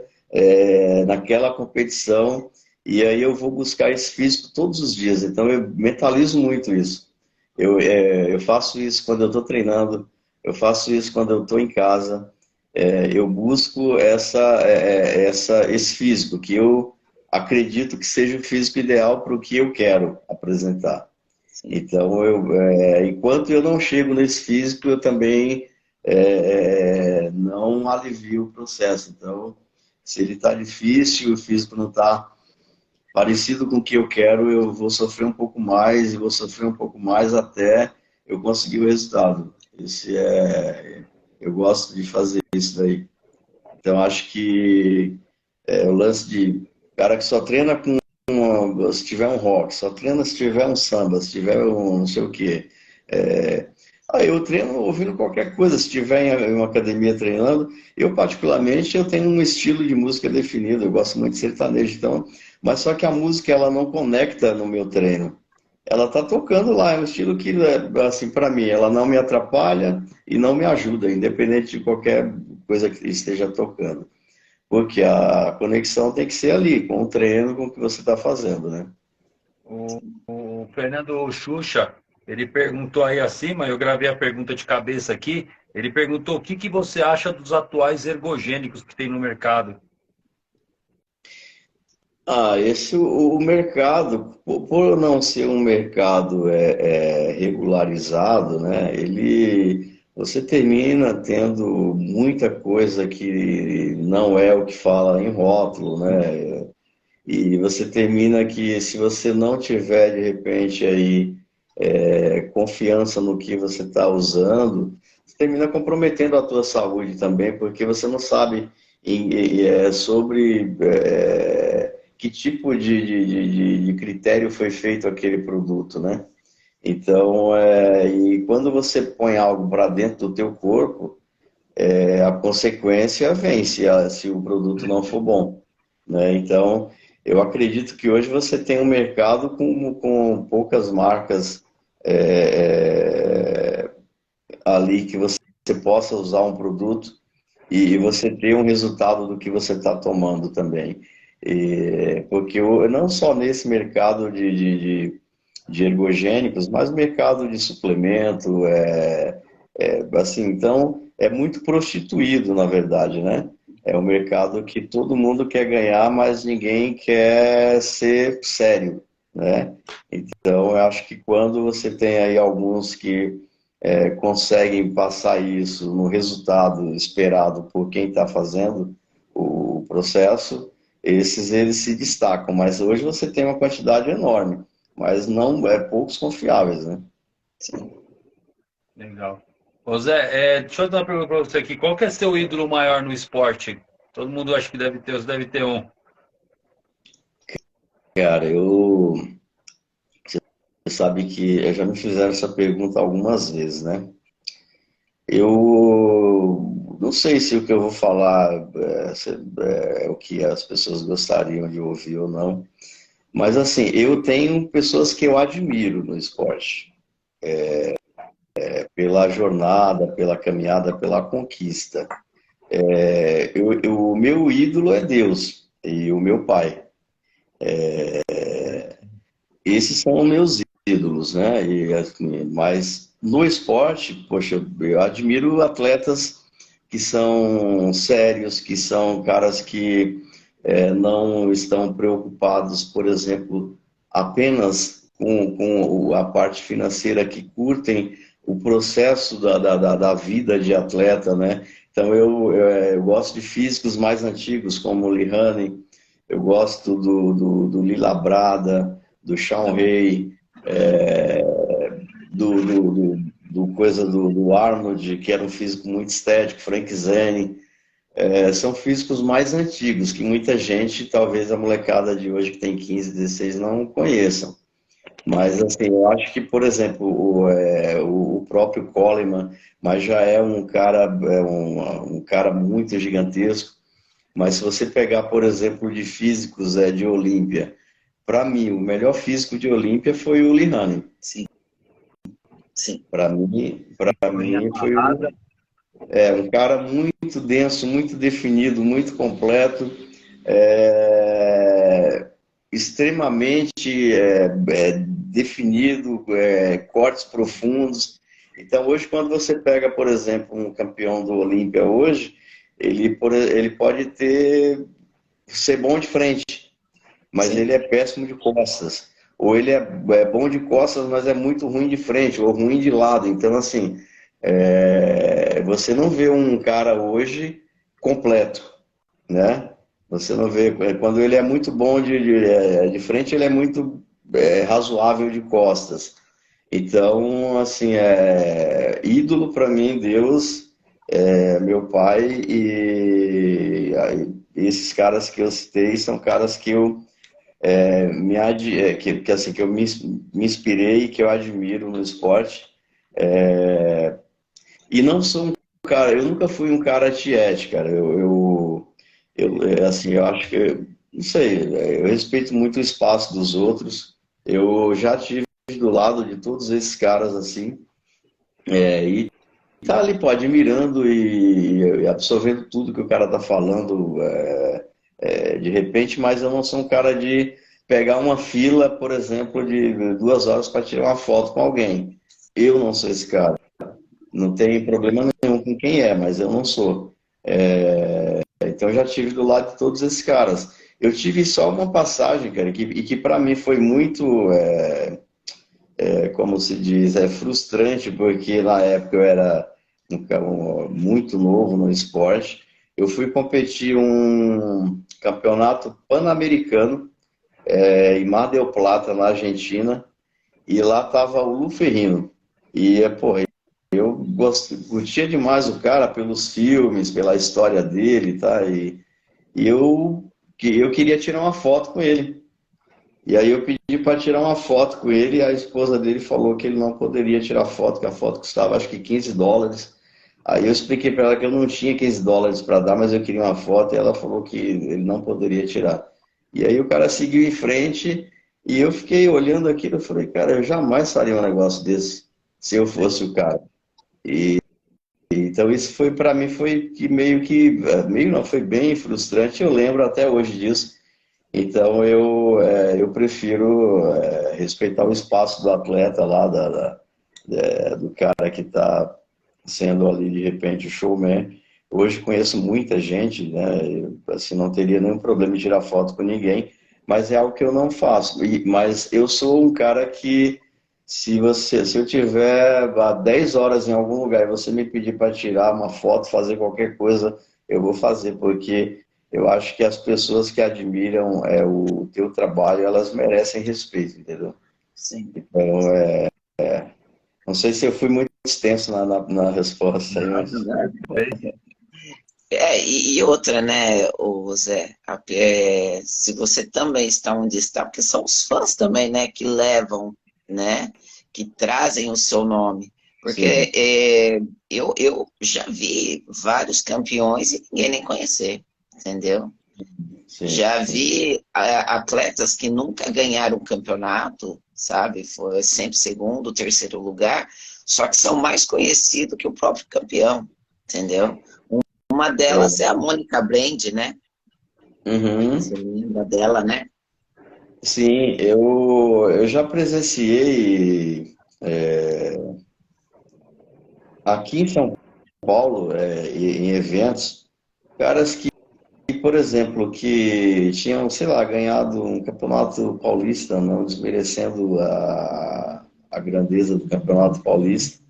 naquela competição, e aí eu vou buscar esse físico todos os dias. Então eu mentalizo muito isso. Eu faço isso quando eu estou treinando, eu faço isso quando eu estou em casa. Eu busco esse físico que eu acredito que seja o físico ideal para o que eu quero apresentar. Sim. Então, enquanto eu não chego nesse físico, eu também não alivio o processo. Então, se ele está difícil, o físico não está parecido com o que eu quero, eu vou sofrer um pouco mais e vou sofrer um pouco mais até eu conseguir o resultado. Eu gosto de fazer isso daí. Então, acho que o lance de cara que só treina se tiver um rock, só treina se tiver um samba, se tiver um não sei o quê. Aí eu treino ouvindo qualquer coisa, se tiver em uma academia treinando. Eu, particularmente, eu tenho um estilo de música definido, eu gosto muito de sertanejo, então, mas só que a música ela não conecta no meu treino. Ela tá tocando lá, é um estilo que, assim, para mim, ela não me atrapalha e não me ajuda, independente de qualquer coisa que esteja tocando. Porque a conexão tem que ser ali, com o treino, com o que você está fazendo, né? O Fernando Xuxa, ele perguntou aí acima, eu gravei a pergunta de cabeça aqui. Ele perguntou o que você acha dos atuais ergogênicos que tem no mercado. O mercado, por não ser um mercado regularizado, né? Você termina tendo muita coisa que não é o que fala em rótulo, né? E você termina que se você não tiver de repente aí confiança no que você está usando, você termina comprometendo a tua saúde também, porque você não sabe sobre que tipo de critério foi feito aquele produto, né? Então, e quando você põe algo para dentro do teu corpo, a consequência vem se o produto não for bom, né? Então, Eu acredito que hoje você tem um mercado com poucas marcas é, ali que você possa usar um produto e você ter um resultado do que você está tomando também. Porque não só nesse mercado de ergogênicos, mas mercado de suplemento, assim, então é muito prostituído, na verdade, né? É um mercado que todo mundo quer ganhar, mas ninguém quer ser sério, né? Então, eu acho que quando você tem aí alguns que conseguem passar isso no resultado esperado por quem está fazendo o processo, esses eles se destacam. Mas hoje você tem uma quantidade enorme, mas não poucos confiáveis, né? Sim. Legal. Ô Zé, deixa eu dar uma pergunta para você aqui. Qual que é seu ídolo maior no esporte? Todo mundo acha que você deve ter um. Cara, você sabe que já me fizeram essa pergunta algumas vezes, né? Eu não sei se o que eu vou falar é o que as pessoas gostariam de ouvir ou não, mas assim, eu tenho pessoas que eu admiro no esporte, pela jornada, pela caminhada, pela conquista. O meu ídolo é Deus e o meu pai. Esses são os meus ídolos, né? Assim, mas no esporte, poxa, eu admiro atletas que são sérios, que são caras que não estão preocupados, por exemplo, apenas com a parte financeira, que curtem o processo da vida de atleta, né? Então eu gosto de físicos mais antigos, como o Lihane, eu gosto do Lila Brada, do Shawn Ray, do Arnold, que era um físico muito estético, Frank Zane. São físicos mais antigos, que muita gente, talvez a molecada de hoje que tem 15, 16, não conheçam. Mas, assim, eu acho que, por exemplo, o próprio Coleman, mas já é um cara, um cara muito gigantesco. Mas se você pegar, por exemplo, de físicos de Olímpia, para mim, o melhor físico de Olímpia foi o Lihane. Sim, sim. Para mim foi um cara muito denso, muito definido, muito completo, extremamente definido, cortes profundos. Então, hoje, quando você pega, por exemplo, um campeão do Olímpia hoje, ele pode ser bom de frente, mas Sim. ele é péssimo de costas. Ou ele é bom de costas, mas é muito ruim de frente, ou ruim de lado. Então, assim, você não vê um cara hoje completo, né? Você não vê. Quando ele é muito bom de frente, ele é muito razoável de costas. Então, assim, ídolo para mim, Deus, meu pai, e esses caras que eu citei são caras que eu assim, que eu me inspirei e que eu admiro no esporte. E não sou um cara, eu nunca fui um cara tiete, cara. Assim, eu acho que, não sei, eu respeito muito o espaço dos outros. Eu já tive do lado de todos esses caras, assim, e tá ali, pô, admirando e absorvendo tudo que o cara tá falando, de repente, mas eu não sou um cara de pegar uma fila, por exemplo, de 2 horas para tirar uma foto com alguém. Eu não sou esse cara. Não tem problema nenhum com quem é, mas eu não sou. Então eu já tive do lado de todos esses caras. Eu tive só uma passagem, cara, e que para mim foi muito, como se diz, frustrante, porque na época eu era muito novo no esporte. Eu fui competir um campeonato pan-americano em Mar del Plata, na Argentina, e lá tava o Lu Ferrino. E, porra, curtia demais o cara pelos filmes, pela história dele, tá? E eu queria tirar uma foto com ele. E aí eu pedi para tirar uma foto com ele e a esposa dele falou que ele não poderia tirar foto, que a foto custava acho que US$ 15. Aí eu expliquei para ela que eu não tinha US$ 15 para dar, mas eu queria uma foto e ela falou que ele não poderia tirar. E aí o cara seguiu em frente e eu fiquei olhando aquilo e falei, cara, eu jamais faria um negócio desse se eu fosse o cara. Então isso foi para mim foi que meio não foi bem frustrante. Eu lembro até hoje disso. Então eu prefiro respeitar o espaço do atleta lá, do cara que está sendo ali de repente o showman. Hoje conheço muita gente, né? Assim, não teria nenhum problema em tirar foto com ninguém, mas é algo que eu não faço. Mas eu sou um cara que, se eu tiver há 10 horas em algum lugar e você me pedir para tirar uma foto, fazer qualquer coisa, eu vou fazer, porque eu acho que as pessoas que admiram o teu trabalho, elas merecem respeito, entendeu? Sim. Então, não sei se eu fui muito extenso na resposta aí, mas... E outra, né, o Zé, se você também está onde está, porque são os fãs também, né, que levam, né, que trazem o seu nome. Sim, Porque eu já vi vários campeões e ninguém nem conhecer, entendeu? sim, Já sim. vi atletas que nunca ganharam um campeonato, sabe? Foi sempre segundo, terceiro lugar, só que são mais conhecidos que o próprio campeão, entendeu? Uma delas é a Mônica Brand, né? Você Uhum. lembra dela, né? Sim, eu já presenciei aqui em São Paulo, em eventos, caras que, por exemplo, que tinham, sei lá, ganhado um campeonato paulista, não desmerecendo a grandeza do campeonato paulista,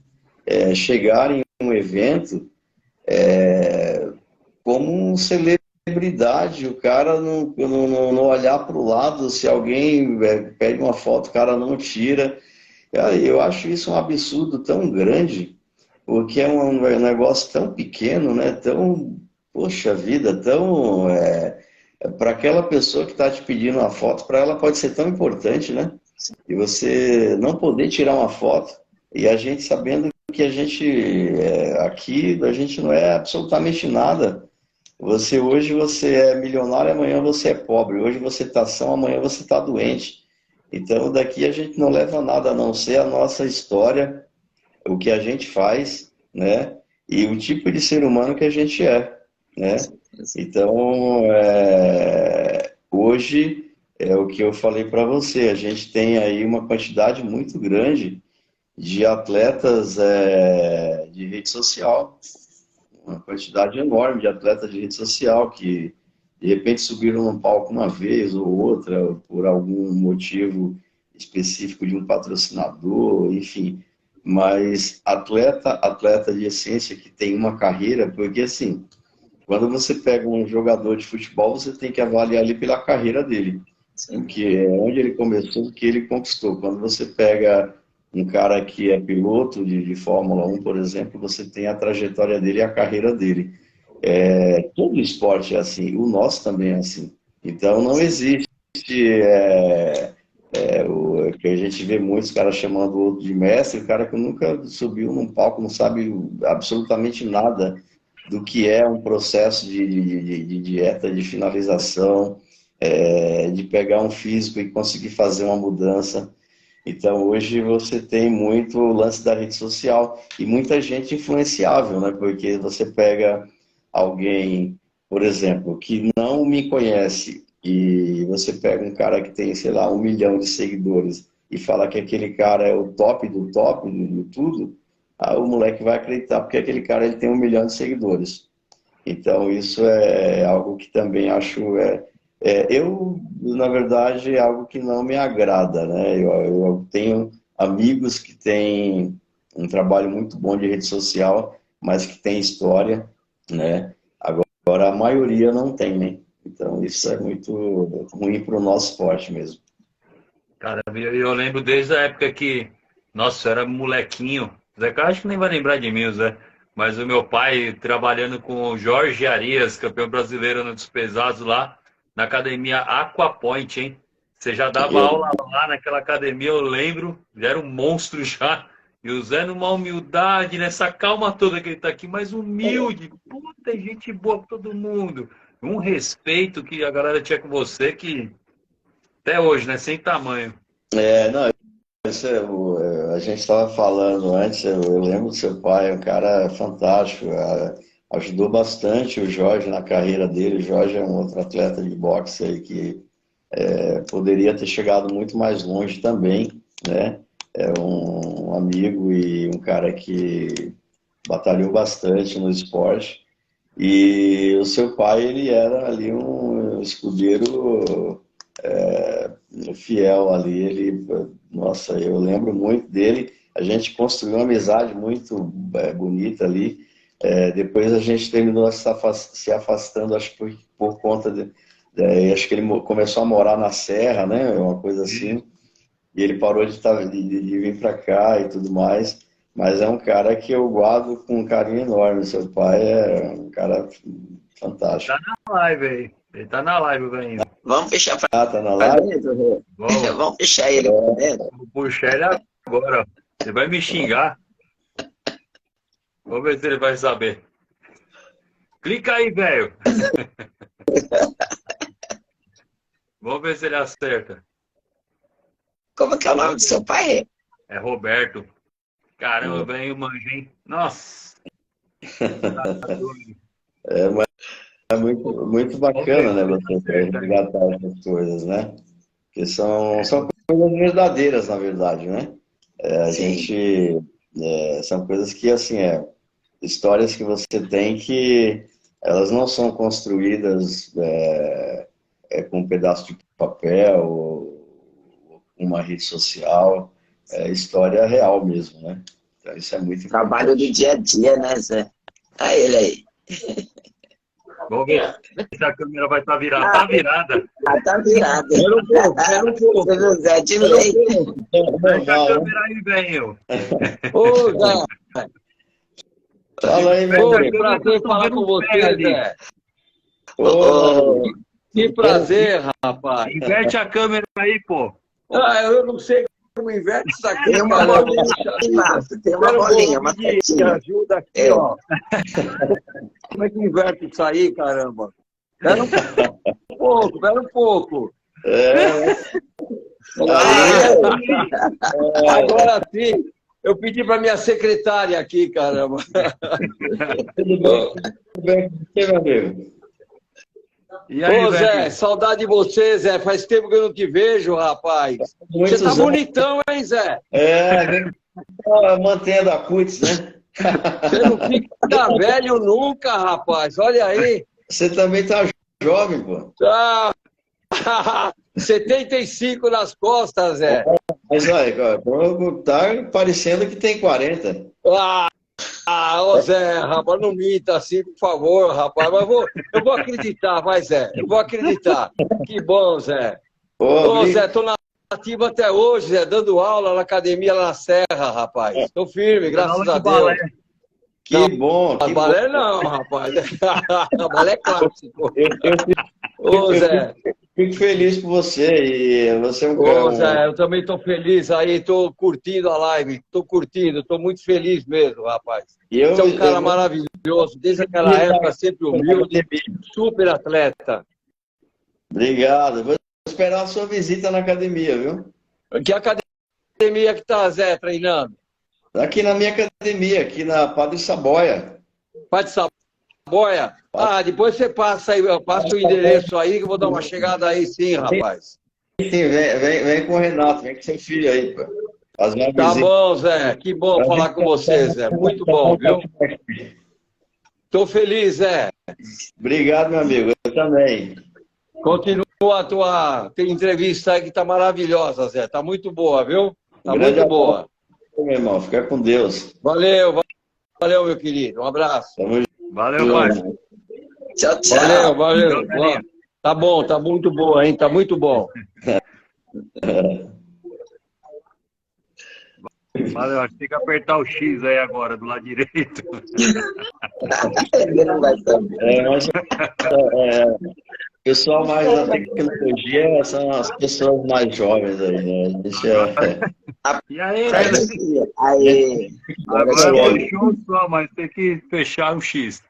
chegarem em um evento como um celebridade, o cara não olhar para o lado, se alguém pede uma foto, o cara não tira. Cara, eu acho isso um absurdo tão grande, porque é um negócio tão pequeno, né? Tão, poxa vida, tão. Para aquela pessoa que está te pedindo uma foto, para ela pode ser tão importante, né? E você não poder tirar uma foto, e a gente sabendo que a gente, aqui, a gente não é absolutamente nada. Hoje você é milionário, amanhã você é pobre. Hoje você está são, amanhã você está doente. Então daqui a gente não leva nada a não ser a nossa história, o que a gente faz, né? E o tipo de ser humano que a gente é, Com né? certeza. Então hoje é o que eu falei para você. A gente tem aí uma quantidade muito grande de atletas de rede social, uma quantidade enorme de atletas de rede social que de repente subiram num palco uma vez ou outra por algum motivo específico de um patrocinador, enfim. Mas atleta de essência que tem uma carreira, porque assim, quando você pega um jogador de futebol, você tem que avaliar ali pela carreira dele, o Sim, que é onde ele começou, o que ele conquistou. Quando você pega um cara que é piloto de Fórmula 1, por exemplo, você tem a trajetória dele e a carreira dele. Todo esporte é assim, o nosso também é assim. Então não existe o que a gente vê muitos caras chamando o outro de mestre, o cara que nunca subiu num palco, não sabe absolutamente nada do que é um processo de dieta, de finalização, de pegar um físico e conseguir fazer uma mudança. Então, hoje você tem muito o lance da rede social e muita gente influenciável, né? Porque você pega alguém, por exemplo, que não me conhece e você pega um cara que tem, sei lá, 1 milhão de seguidores e fala que aquele cara é o top de tudo, aí o moleque vai acreditar porque aquele cara ele tem 1 milhão de seguidores. Então, isso é algo que também acho. Na verdade, é algo que não me agrada, né? Eu tenho amigos que têm um trabalho muito bom de rede social, mas que tem história, né? Agora, a maioria não tem, né? Então, isso é muito ruim para o nosso esporte mesmo. Cara, eu lembro desde a época que, nossa, eu era molequinho. Zé Carlos acho que nem vai lembrar de mim, Zé. Mas o meu pai trabalhando com o Jorge Arias, campeão brasileiro nos pesados lá, na academia Aquapoint, hein? Você já dava Eu, aula lá naquela academia, eu lembro, já era um monstro já. E o Zé numa humildade, nessa calma toda que ele tá aqui, mas humilde, puta gente boa com todo mundo. Um respeito que a galera tinha com você que até hoje, né? Sem tamanho. Não, a gente estava falando antes, eu lembro do seu pai, um cara fantástico, ajudou bastante o Jorge na carreira dele. O Jorge é um outro atleta de boxe aí que poderia ter chegado muito mais longe também, né? É um amigo e um cara que batalhou bastante no esporte. E o seu pai, ele era ali um escudeiro fiel ali. Nossa, eu lembro muito dele. A gente construiu uma amizade muito bonita ali. Depois a gente terminou se afastando, acho que por conta acho que ele começou a morar na Serra, né? Uma coisa assim. E ele parou de vir para cá e tudo mais. Mas é um cara que eu guardo com um carinho enorme. Seu pai é um cara fantástico. Tá na live aí. Ele tá na live, ainda. Vamos fechar Tá na live? Vamos fechar ele por dentro. Vou puxar ele agora. Ele vai me xingar. Vamos ver se ele vai saber. Clica aí, velho. Vamos ver se ele acerta. Como que é o nome do seu pai? É Roberto. Caramba, velho, manjinho. Nossa. É muito bacana, né, você resgatar essas coisas, né? Porque são coisas verdadeiras, na verdade, né? São coisas que, assim, histórias que você tem que elas não são construídas com um pedaço de papel ou uma rede social. É história real mesmo, né? Então isso é muito Trabalho do dia a dia, né, Zé? Olha ele aí. Vamos ver se a câmera vai estar virada. Tá virada. Tá virada. Espera um pouco. Você viu, Zé? De lei. Deixa a câmera aí, velho. Ô, Zé. Fala aí, Ô, meu que prazer falar com você, Zé. Ô, Que prazer, rapaz. Inverte a câmera aí, pô. Eu não sei como inverte isso aqui. Tem uma cara. bolinha aqui embaixo. Tem uma Espera um bolinha, uma pouco, me setinha. ajuda aqui, ó. Como é que inverte isso aí, caramba? Espera um pouco. Agora sim, eu pedi para minha secretária aqui, caramba. Tudo bem com você, meu amigo? E aí, Ô, Zé, velho? saudade de você, Zé. Faz tempo que eu não te vejo, rapaz. Você tá bonitão, hein, Zé? Mantendo a cutis, né? Você não fica velho nunca, rapaz. Olha aí. Você também tá jovem, pô. Ah, 75 nas costas, Zé. Mas olha, tá parecendo que tem 40. Ô Zé, rapaz, não minta assim, por favor, rapaz. Mas eu vou acreditar, vai, Zé. Eu vou acreditar. Que bom, Zé. Ô, Zé, tô na ativa até hoje, Zé, dando aula na academia lá na Serra, rapaz. Tô firme, graças a Deus. Que bom. Balé não, rapaz. Balé é clássico. Ô, Zé. Fico feliz por você. E você é um cara. Ô, Zé, eu também tô feliz aí, tô curtindo a live. Tô curtindo, tô muito feliz mesmo, rapaz. Você é um cara maravilhoso, desde aquela época, sempre humilde, super atleta. Obrigado. Vou esperar a sua visita na academia, viu? Que academia que tá, Zé, treinando? Aqui na minha academia, aqui na Padre Saboia. Padre Saboia? Depois você passa aí, passa o endereço aí, que eu vou dar uma chegada aí sim, rapaz. Sim, vem com o Renato, vem com seu filho aí, pô. Faz uma Tá visita. bom, Zé. Que bom falar com você, Zé. Muito bom, viu? Tô feliz, Zé. Obrigado, meu amigo. Eu também. Continua a tua entrevista aí que tá maravilhosa, Zé. Tá muito boa, viu? Tá muito boa. Meu irmão, fica com Deus. Valeu, meu querido. Um abraço. Valeu, pai. Tchau, tchau. Valeu. Tá bom, tá muito boa, hein? Tá muito bom. Valeu, acho que tem que apertar o X aí agora, do lado direito. Ele não vai saber. O pessoal mais da tecnologia são as pessoas mais jovens aí, né? E aí, Aí. agora fechou só, mas tem que fechar o X.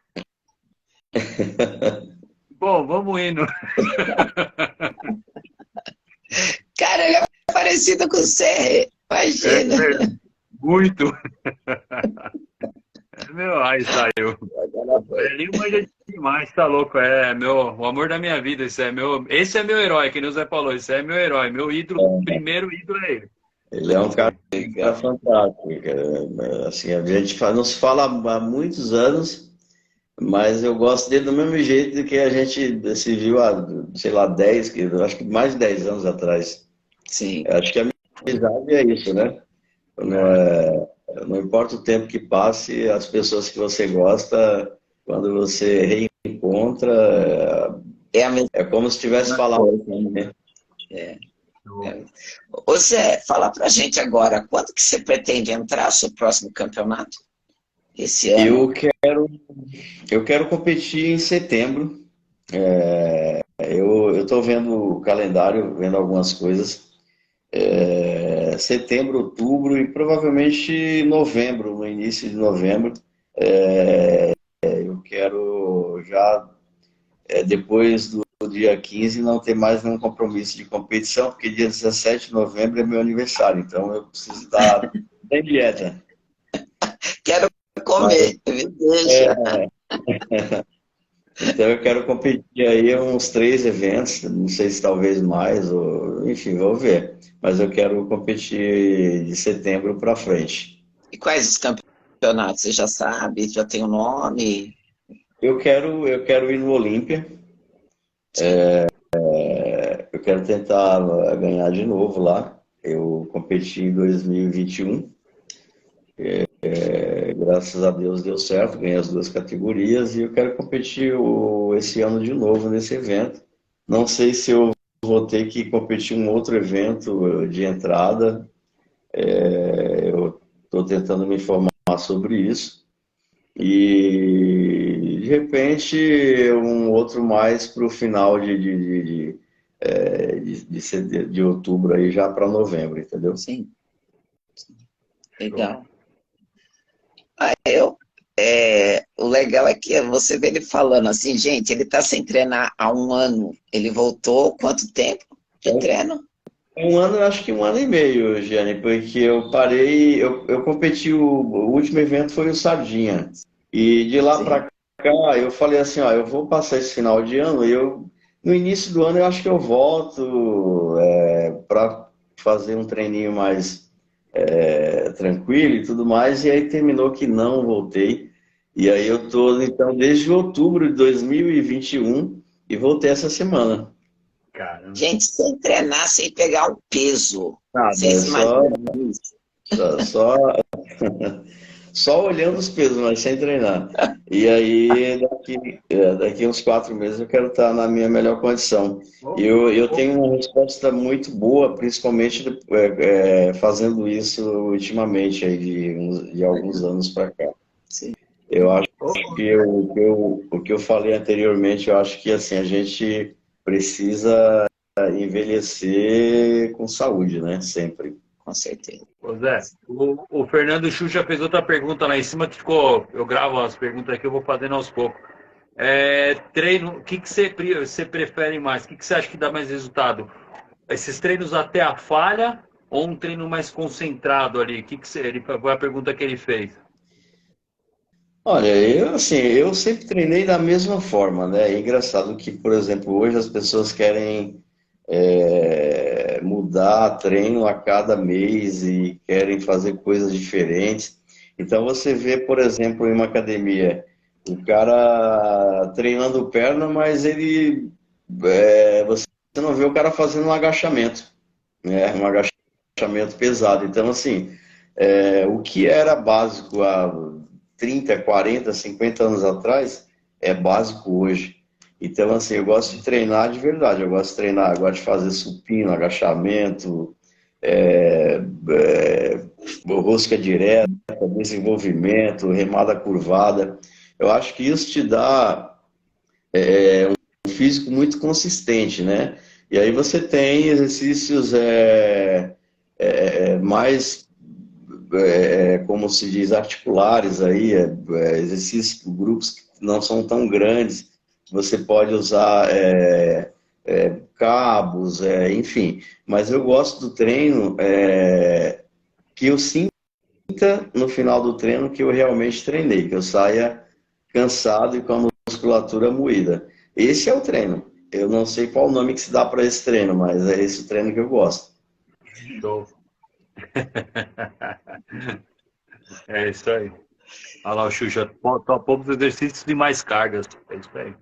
Bom, vamos indo. Cara, ele é parecido com você, imagina. Muito. Aí saiu. Ele manja demais, tá louco. O amor da minha vida. Esse é meu herói, que nem o Zé falou. Esse é meu herói. Meu ídolo, primeiro ídolo é ele. Ele é um cara fantástico. Cara. Assim, a gente não se fala há muitos anos, mas eu gosto dele do mesmo jeito que a gente se viu há, sei lá, acho que mais de 10 anos atrás. Sim. Acho que a amizade é isso, né? Não importa o tempo que passe, as pessoas que você gosta, quando você reencontra, é como se tivesse falado. Né? Ô Zé, fala pra gente agora, quando que você pretende entrar no seu próximo campeonato? Esse ano? Eu quero competir em setembro. Eu estou vendo o calendário, vendo algumas coisas. Setembro, outubro e provavelmente novembro, no início de novembro. Eu quero já, depois do dia 15, não ter mais nenhum compromisso de competição, porque dia 17 de novembro é meu aniversário, então eu preciso estar sem dieta. Quero comer, me deixa. Então eu quero competir aí uns 3 eventos, não sei se talvez mais, ou, enfim, vou ver. Mas eu quero competir de setembro para frente. E quais os campeonatos? Você já sabe? Já tem o nome? Eu quero ir no Olímpia. Eu quero tentar ganhar de novo lá. Eu competi em 2021. Graças a Deus deu certo, ganhei as 2 categorias e eu quero competir esse ano de novo nesse evento. Não sei se eu vou ter que competir um outro evento de entrada. Eu estou tentando me informar sobre isso. E de repente um outro mais para o final de outubro aí já para novembro, entendeu? Sim. Legal. O legal é que você vê ele falando assim, gente, ele tá sem treinar há um ano. Ele voltou quanto tempo de treino? Um ano, acho que 1 ano e meio, Giane, porque eu parei, eu competi, o último evento foi o Sardinha. E de lá para cá, eu falei assim, ó, eu vou passar esse final de ano, no início do ano eu acho que eu volto para fazer um treininho mais tranquilo e tudo mais, e aí terminou que não voltei. E aí eu tô, então, desde outubro de 2021 e voltei essa semana. Caramba. Gente, sem treinar, sem pegar um peso. Nada, Vocês imaginam isso? Só olhando os pesos, mas sem treinar. E aí, daqui uns 4 meses, eu quero estar na minha melhor condição. Eu tenho uma resposta muito boa, principalmente fazendo isso ultimamente, aí, de alguns anos para cá. Sim. Eu acho que o que eu falei anteriormente, eu acho que assim, a gente precisa envelhecer com saúde, né? Sempre. Com certeza. Ô Zé, o Fernando Xuxa fez outra pergunta lá em cima que ficou. Eu gravo as perguntas aqui, eu vou fazendo aos poucos. Treino, o que você prefere mais? O que você acha que dá mais resultado? Esses treinos até a falha ou um treino mais concentrado ali? Foi a pergunta que ele fez. Olha, eu sempre treinei da mesma forma, né? É engraçado que, por exemplo, hoje as pessoas querem mudar treino a cada mês e querem fazer coisas diferentes. Então você vê, por exemplo, em uma academia, o cara treinando perna, mas você não vê o cara fazendo um agachamento, né? Um agachamento pesado. Então, assim, o que era básico há 30, 40, 50 anos atrás é básico hoje. Então, assim, eu gosto de treinar de verdade. Eu gosto de treinar, eu gosto de fazer supino, agachamento, rosca direta, desenvolvimento, remada curvada. Eu acho que isso te dá um físico muito consistente, né? E aí você tem exercícios mais como se diz, articulares aí, exercícios por grupos que não são tão grandes, você pode usar cabos, enfim. Mas eu gosto do treino que eu sinta no final do treino que eu realmente treinei, que eu saia cansado e com a musculatura moída. Esse é o treino. Eu não sei qual o nome que se dá para esse treino, mas é esse o treino que eu gosto. Show. É isso aí. Olha lá o Xuxa, falta poucos exercícios de mais cargas. É isso aí.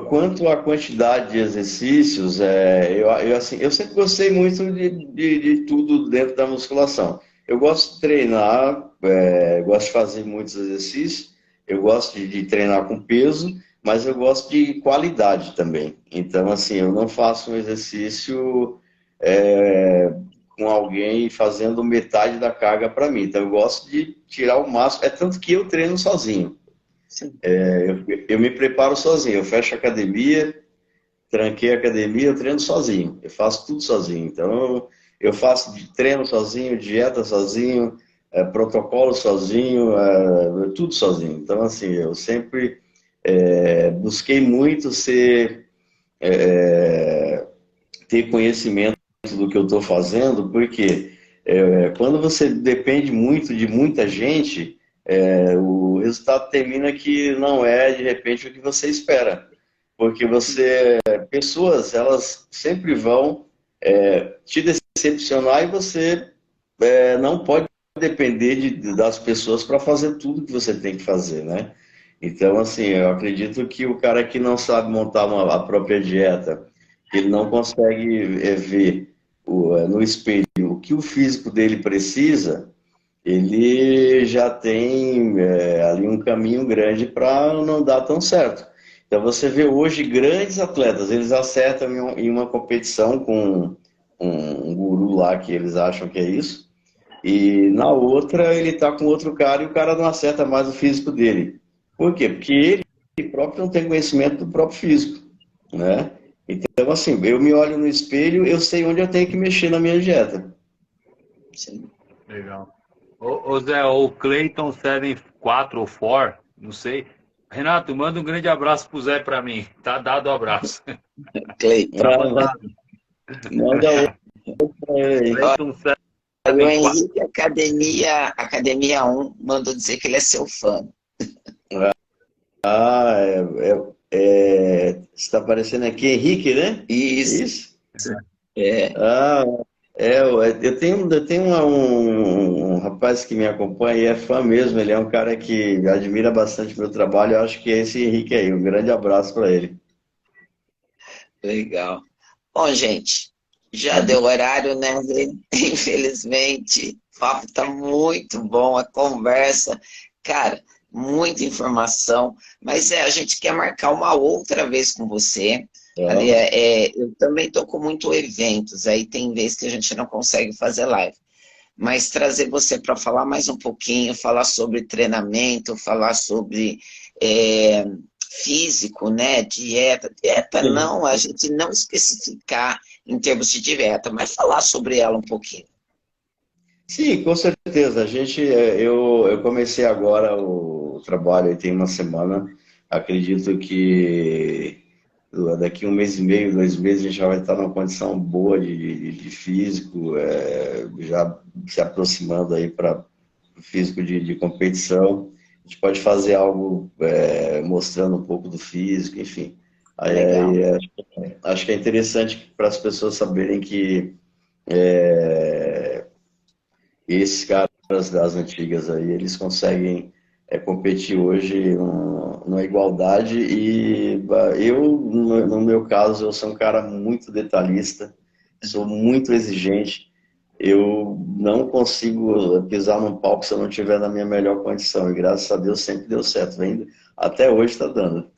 Quanto à quantidade de exercícios, eu sempre gostei muito de tudo dentro da musculação. Eu gosto de treinar, gosto de fazer muitos exercícios, eu gosto de treinar com peso, mas eu gosto de qualidade também. Então, assim, eu não faço um exercício com alguém fazendo metade da carga para mim. Então, eu gosto de tirar o máximo. É tanto que eu treino sozinho. Eu me preparo sozinho, eu fecho a academia, tranquei a academia, eu treino sozinho, eu faço tudo sozinho. Então, eu faço treino sozinho, dieta sozinho, protocolo sozinho, tudo sozinho. Então, assim, eu sempre busquei muito ter conhecimento do que eu estou fazendo, porque quando você depende muito de muita gente, o resultado termina que não é, de repente, o que você espera. Porque pessoas, elas sempre vão te decepcionar e você não pode depender das pessoas para fazer tudo que você tem que fazer, né? Então, assim, eu acredito que o cara que não sabe montar a própria dieta, que ele não consegue ver no espelho o que o físico dele precisa, ele já tem ali um caminho grande para não dar tão certo. Então você vê hoje grandes atletas, eles acertam em uma competição com um guru lá que eles acham que é isso, e na outra ele está com outro cara e o cara não acerta mais o físico dele. Por quê? Porque ele próprio não tem conhecimento do próprio físico, né? Então, assim, eu me olho no espelho, eu sei onde eu tenho que mexer na minha dieta. Sim. Legal. Ô Zé, o Clayton 74 ou 4, não sei. Renato, manda um grande abraço pro Zé para mim. Tá dado o abraço. Cleiton. Tá mandado. Manda outro pra ele aí. Clayton O 74. Henrique Academia 1 mandou dizer que ele é seu fã. Está aparecendo aqui Henrique, né? Isso. Isso? É. Eu tenho um rapaz que me acompanha e é fã mesmo, ele é um cara que admira bastante meu trabalho, eu acho que é esse Henrique aí, um grande abraço para ele. Legal. Bom, gente, já deu horário, né? Infelizmente, o papo tá muito bom, a conversa. Cara, muita informação. Mas a gente quer marcar uma outra vez com você. Ali, eu também estou com muitos eventos, aí tem vezes que a gente não consegue fazer live. Mas trazer você para falar mais um pouquinho, falar sobre treinamento, falar sobre físico, né? Dieta. Dieta não, a gente não especificar em termos de dieta, mas falar sobre ela um pouquinho. Sim, com certeza. Eu comecei agora o trabalho, aí tem uma semana. Acredito que daqui 1 mês e meio, 2 meses, a gente já vai estar numa condição boa de físico, já se aproximando aí para o físico de competição. A gente pode fazer algo mostrando um pouco do físico, enfim. Acho que é interessante para as pessoas saberem que esses caras das antigas aí, eles conseguem competir hoje numa igualdade e no meu caso, eu sou um cara muito detalhista, sou muito exigente, eu não consigo pisar num palco se eu não estiver na minha melhor condição e graças a Deus sempre deu certo, até hoje está dando.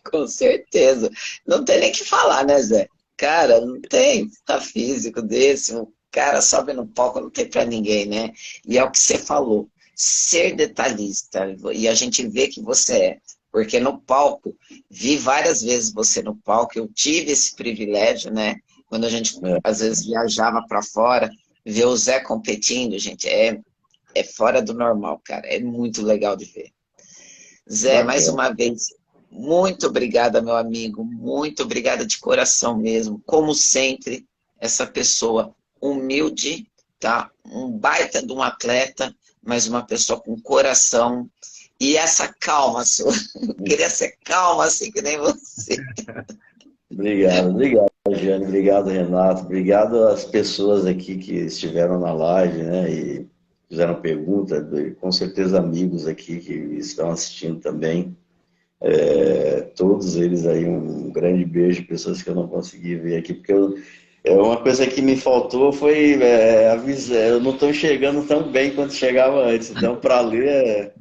Com certeza. Não tem nem o que falar, né, Zé? Cara, não tem físico desse, o cara sobe no palco, não tem pra ninguém, né? E é o que você falou, ser detalhista, e a gente vê que você é, porque no palco, vi várias vezes você no palco, eu tive esse privilégio, né? Quando a gente, às vezes, viajava para fora, ver o Zé competindo, gente, é fora do normal, cara. É muito legal de ver. Zé, Bacana. mais uma vez, muito obrigada, meu amigo. Muito obrigada de coração mesmo. Como sempre, essa pessoa humilde, tá? Um baita de um atleta, mas uma pessoa com coração. E essa calma sua. Eu queria ser calma assim que nem você. Obrigado, Jane. Obrigado, Renato. Obrigado às pessoas aqui que estiveram na live, né? E fizeram perguntas. Com certeza, amigos aqui que estão assistindo também. Todos eles aí, um grande beijo. Pessoas que eu não consegui ver aqui, porque uma coisa que me faltou foi avisar. Eu não estou enxergando tão bem quanto chegava antes. Então, para ler.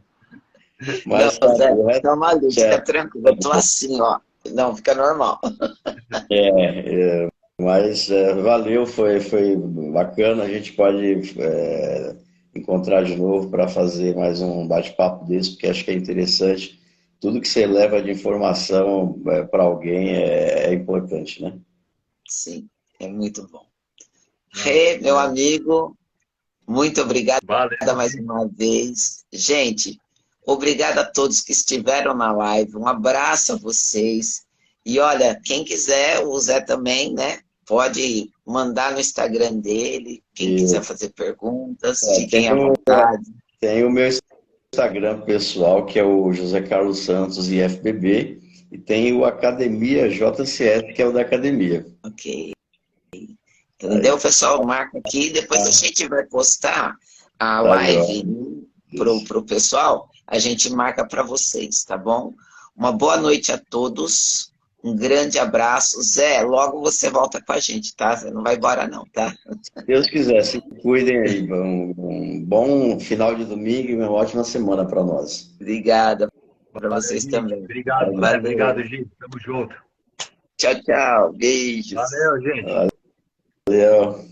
Mas, Não, Zé, o resto, calma ali, fica tranquilo. Eu tô assim, ó. Não, fica normal. Mas valeu, foi bacana. A gente pode encontrar de novo para fazer mais um bate-papo desse, porque acho que é interessante. Tudo que você leva de informação para alguém é importante, né? Sim, é muito bom. Rê, meu amigo, muito obrigada Valeu. mais uma vez. Gente, obrigado a todos que estiveram na live. Um abraço a vocês. E olha, quem quiser, o Zé também, né? Pode mandar no Instagram dele. Quem quiser fazer perguntas, fiquem à vontade. Tem o meu Instagram pessoal, que é o José Carlos Santos IFBB, e tem o Academia JCS, que é o da academia. Ok. Entendeu, pessoal? Marca aqui. Depois a gente vai postar a live pro pessoal. A gente marca para vocês, tá bom? Uma boa noite a todos. Um grande abraço. Zé, logo você volta com a gente, tá? Você não vai embora não, tá? Se Deus quiser, se cuidem aí. Um bom final de domingo e uma ótima semana para nós. Obrigada para vocês também. Obrigado, Valeu. obrigado, gente. Tamo junto. Tchau, tchau. Beijos. Valeu, gente. Valeu.